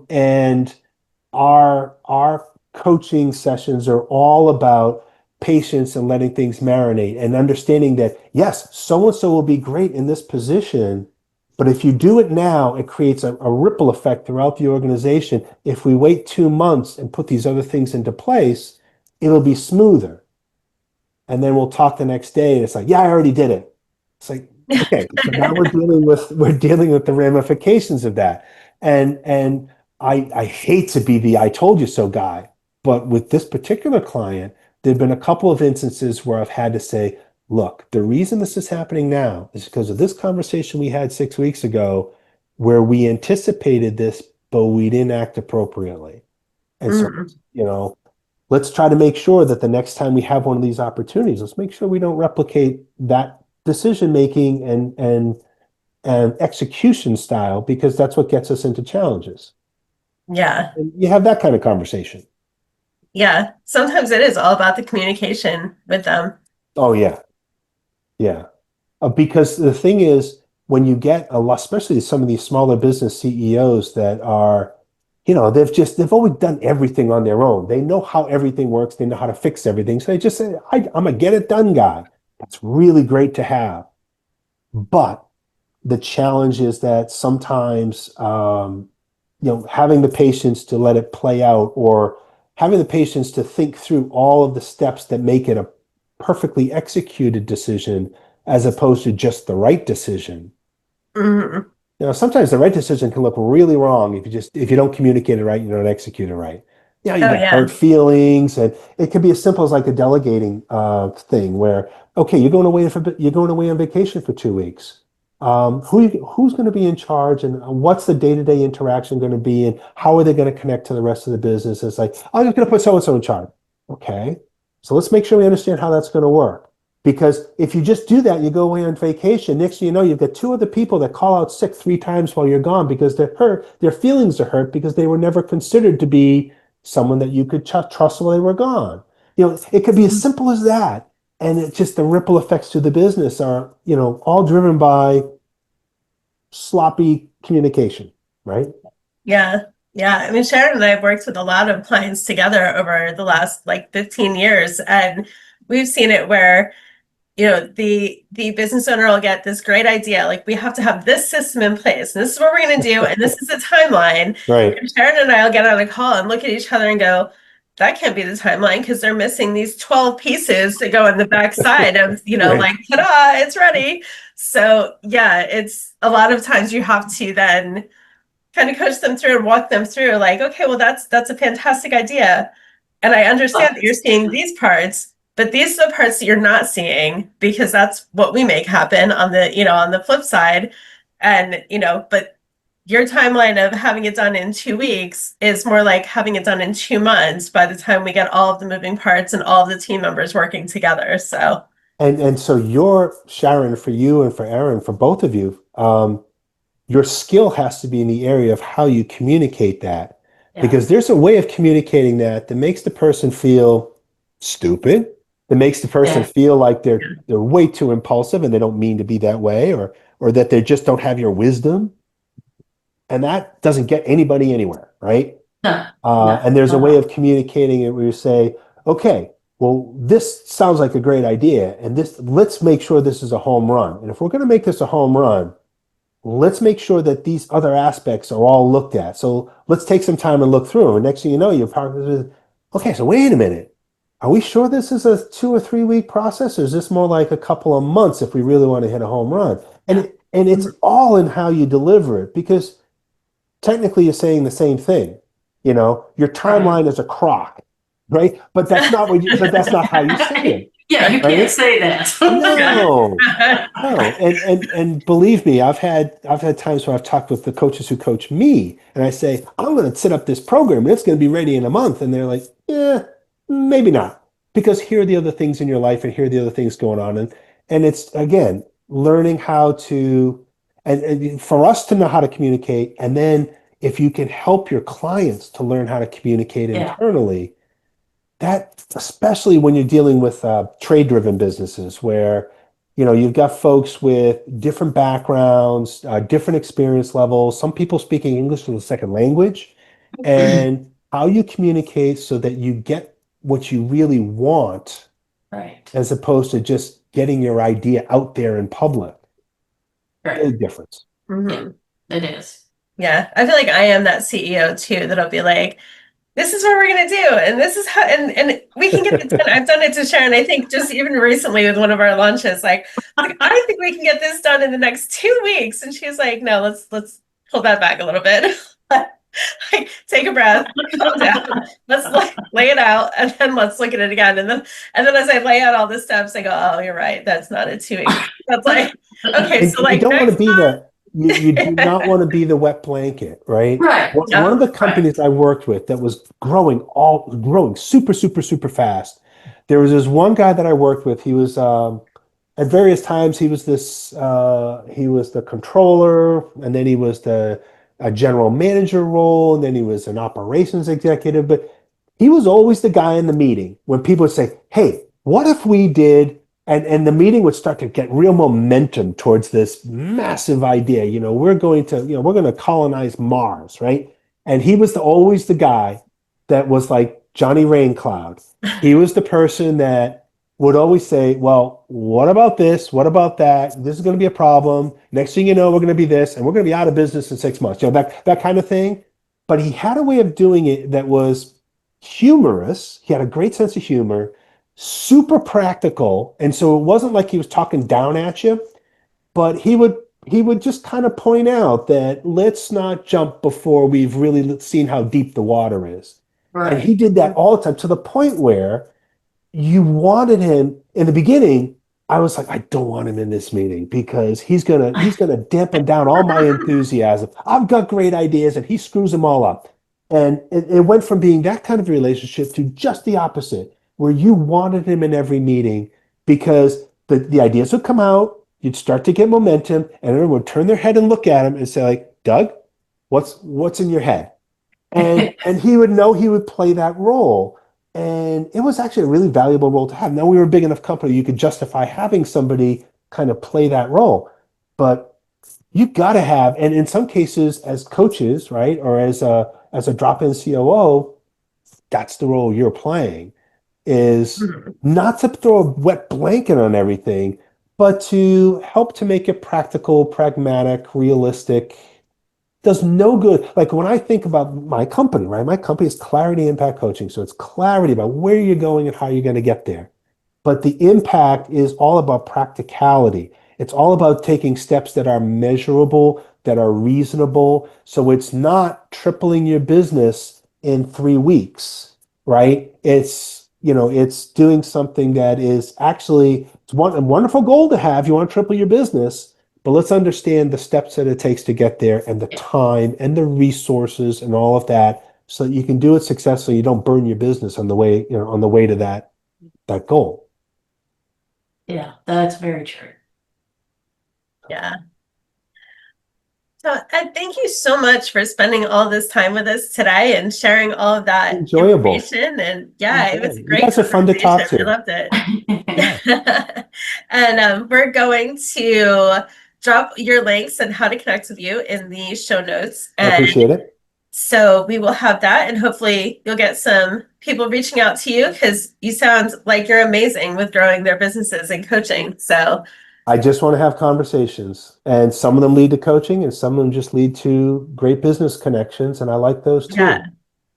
Speaker 3: And our coaching sessions are all about patience and letting things marinate and understanding that yes, so and so will be great in this position, but if you do it now, it creates a ripple effect throughout the organization. If we wait 2 months and put these other things into place, it'll be smoother. And then we'll talk the next day and it's like, yeah, I already did it. It's like, okay, so now we're dealing with the ramifications of that. And I hate to be the I told you so guy, but with this particular client, there've been a couple of instances where I've had to say, look, the reason this is happening now is because of this conversation we had 6 weeks ago where we anticipated this, but we didn't act appropriately. And so,
Speaker 4: Mm.
Speaker 3: let's try to make sure that the next time we have one of these opportunities, let's make sure we don't replicate that decision making and execution style because that's what gets us into challenges.
Speaker 4: Yeah.
Speaker 3: And you have that kind of conversation.
Speaker 4: Yeah. Sometimes it is all about the communication with them.
Speaker 3: Oh yeah, yeah. Because the thing is, when you get a lot, especially some of these smaller business CEOs that are, they've always done everything on their own. They know how everything works. They know how to fix everything. So they just say, I'm a get it done guy. That's really great to have. But the challenge is that sometimes, having the patience to let it play out or having the patience to think through all of the steps that make it a perfectly executed decision as opposed to just the right decision.
Speaker 4: Mhm.
Speaker 3: Sometimes the right decision can look really wrong if you don't communicate it right, you don't execute it right. You
Speaker 4: Oh,
Speaker 3: got
Speaker 4: yeah.
Speaker 3: hurt feelings, and it could be as simple as like a delegating thing where, okay, you're going away on vacation for 2 weeks. Who's going to be in charge, and what's the day-to-day interaction going to be, and how are they going to connect to the rest of the business? It's like, I'm just going to put so and so in charge. Okay, so let's make sure we understand how that's going to work. Because if you just do that, you go away on vacation. Next thing you know, you've got two other people that call out sick 3 times while you're gone because they're hurt. Their feelings are hurt because they were never considered to be someone that you could trust while they were gone. It could be as simple as that. And it's just the ripple effects to the business are, all driven by sloppy communication, right?
Speaker 4: Yeah. Yeah. I mean, Sharon and I have worked with a lot of clients together over the last like 15 years. And we've seen it where, the business owner will get this great idea. Like, we have to have this system in place. And this is what we're going to do. And this is the timeline.
Speaker 3: Right.
Speaker 4: And Sharon and I will get on a call and look at each other and go, that can't be the timeline because they're missing these 12 pieces to go in the backside of,
Speaker 3: Right.
Speaker 4: like, ta-da, it's ready. So yeah, it's a lot of times you have to then kind of coach them through and walk them through like, okay, well, that's a fantastic idea. And I understand that you're seeing these parts, but these are the parts that you're not seeing because that's what we make happen on the flip side. And, but your timeline of having it done in 2 weeks is more like having it done in 2 months by the time we get all of the moving parts and all of the team members working together. So,
Speaker 3: And so Sharon, for you and for Erin, for both of you, your skill has to be in the area of how you communicate that.
Speaker 2: Yeah.
Speaker 3: Because there's a way of communicating that makes the person feel stupid. that makes the person
Speaker 2: Yeah.
Speaker 3: feel like they're way too impulsive and they don't mean to be that way, or that they just don't have your wisdom. And that doesn't get anybody anywhere, right?
Speaker 2: No, no.
Speaker 3: And there's a way of communicating it where you say, okay, well, this sounds like a great idea, and let's make sure this is a home run. And if we're going to make this a home run, let's make sure that these other aspects are all looked at. So let's take some time and look through them. And next thing you know, you're probably, okay, so wait a minute. Are we sure this is a 2 or 3 week process, or is this more like a couple of months if we really want to hit a home run? And it's all in how you deliver it, because technically you're saying the same thing. Your timeline is a crock, right? But that's not how you say it.
Speaker 2: Yeah, you
Speaker 3: right?
Speaker 2: can't say that.
Speaker 3: No. And believe me, I've had times where I've talked with the coaches who coach me, and I say, I'm going to set up this program and it's going to be ready in a month. And they're like, yeah, maybe not. Because here are the other things in your life, and here are the other things going on. And it's, again, learning how to, and for us to know how to communicate, and then if you can help your clients to learn how to communicate internally, that, especially when you're dealing with trade-driven businesses where, you've got folks with different backgrounds, different experience levels, some people speaking English as a second language, and how you communicate so that you get what you really want,
Speaker 2: Right.
Speaker 3: as opposed to just getting your idea out there in public.
Speaker 2: Right.
Speaker 3: Big difference.
Speaker 2: Yeah, it is.
Speaker 4: Yeah, I feel like I am that CEO too, that'll be like, this is what we're gonna do, and this is how, and we can get it done. I've done it to Sharon. I think just even recently with one of our launches, like I think we can get this done in the next 2 weeks, and she's like, no, let's pull that back a little bit. Like, take a breath, calm down. Let's lay it out, and then let's look at it again. And then as I lay out all the steps, I go, oh, you're right. That's not a 2 week. That's like, okay,
Speaker 3: And
Speaker 4: so
Speaker 3: you
Speaker 4: like
Speaker 3: don't want to
Speaker 4: next
Speaker 3: be
Speaker 4: time.
Speaker 3: you do not want to be the wet blanket, right?
Speaker 2: Right.
Speaker 3: One of the companies I worked with that was growing super, super, super fast. There was this one guy that I worked with. He was at various times he was the controller, and then he was the a general manager role, and then he was an operations executive. But he was always the guy in the meeting when people would say, "Hey, what if we did?" And the meeting would start to get real momentum towards this massive idea. We're going to colonize Mars, right? And he was always the guy that was like Johnny Raincloud. He was the person that would always say, well, what about this? What about that? This is going to be a problem. Next thing you know, we're going to be this, and we're going to be out of business in 6 months. That kind of thing. But he had a way of doing it that was humorous. He had a great sense of humor, super practical. And so it wasn't like he was talking down at you, but he would just kind of point out that let's not jump before we've really seen how deep the water is. And he
Speaker 2: Right.
Speaker 3: did that all the time, to the point where you wanted him in the beginning. I was like, I don't want him in this meeting because he's gonna dampen down all my enthusiasm. I've got great ideas and he screws them all up. And it went from being that kind of relationship to just the opposite, where you wanted him in every meeting because the ideas would come out, you'd start to get momentum, and everyone would turn their head and look at him and say, like, Doug, what's in your head? And he would know, he would play that role. And it was actually a really valuable role to have. Now we were a big enough company, you could justify having somebody kind of play that role. But you got to have, and in some cases as coaches, right, or as a drop-in COO, that's the role you're playing, is not to throw a wet blanket on everything, but to help to make it practical, pragmatic, realistic. Does no good. Like when I think about my company, right? My company is Clarity Impact Coaching. So it's clarity about where you're going and how you're going to get there. But the impact is all about practicality. It's all about taking steps that are measurable, that are reasonable. So it's not tripling your business in 3 weeks, right? It's doing something that is actually, it's a wonderful goal to have. You want to triple your business, but let's understand the steps that it takes to get there, and the time and the resources and all of that, so that you can do it successfully. You don't burn your business on the way to that goal.
Speaker 2: Yeah, that's very true.
Speaker 4: Yeah. So, Ed, thank you so much for spending all this time with us today and sharing all of that
Speaker 3: Enjoyable.
Speaker 4: information. And yeah, it was a
Speaker 3: You
Speaker 4: great
Speaker 3: guys are fun to talk
Speaker 4: conversation. I
Speaker 3: to.
Speaker 4: loved it. And we're going to drop your links and how to connect with you in the show notes.
Speaker 3: I
Speaker 4: And
Speaker 3: appreciate it.
Speaker 4: so we will have that, and hopefully you'll get some people reaching out to you because you sound like you're amazing with growing their businesses and coaching. So
Speaker 3: I just want to have conversations, and some of them lead to coaching and some of them just lead to great business connections. And I like those too.
Speaker 4: yeah,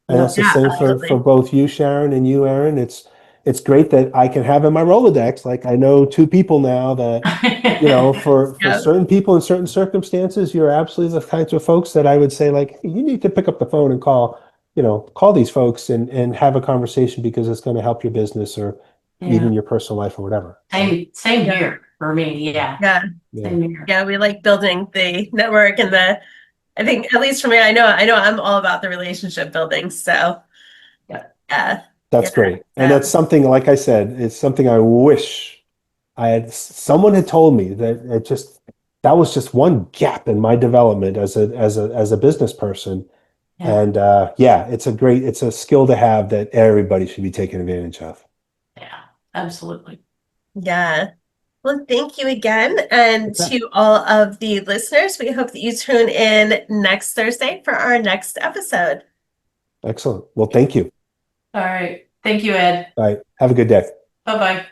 Speaker 3: And that's the
Speaker 4: yeah,
Speaker 3: same for
Speaker 4: absolutely.
Speaker 3: both you, Sharon, and you, Erin. It's great that I can have in my Rolodex, like I know two people now that, for
Speaker 4: Yeah.
Speaker 3: certain people in certain circumstances, you're absolutely the kinds of folks that I would say, like, hey, you need to pick up the phone and call these folks and have a conversation because it's going to help your business or even your personal life or whatever.
Speaker 2: Same here for me. Yeah.
Speaker 4: Yeah.
Speaker 2: Same here.
Speaker 4: Yeah, we like building the network and I think at least for me, I know I'm all about the relationship building. So yeah.
Speaker 3: That's great. And that's something, like I said, it's something I wish someone had told me that was just one gap in my development as a business person.
Speaker 2: Yeah.
Speaker 3: And it's a skill to have that everybody should be taking advantage of.
Speaker 2: Yeah, absolutely.
Speaker 4: Yeah. Well, thank you again. And to all of the listeners, we hope that you tune in next Thursday for our next episode.
Speaker 3: Excellent. Well, thank you.
Speaker 2: All right. Thank you, Ed.
Speaker 3: All right. Have a good day.
Speaker 2: Bye-bye.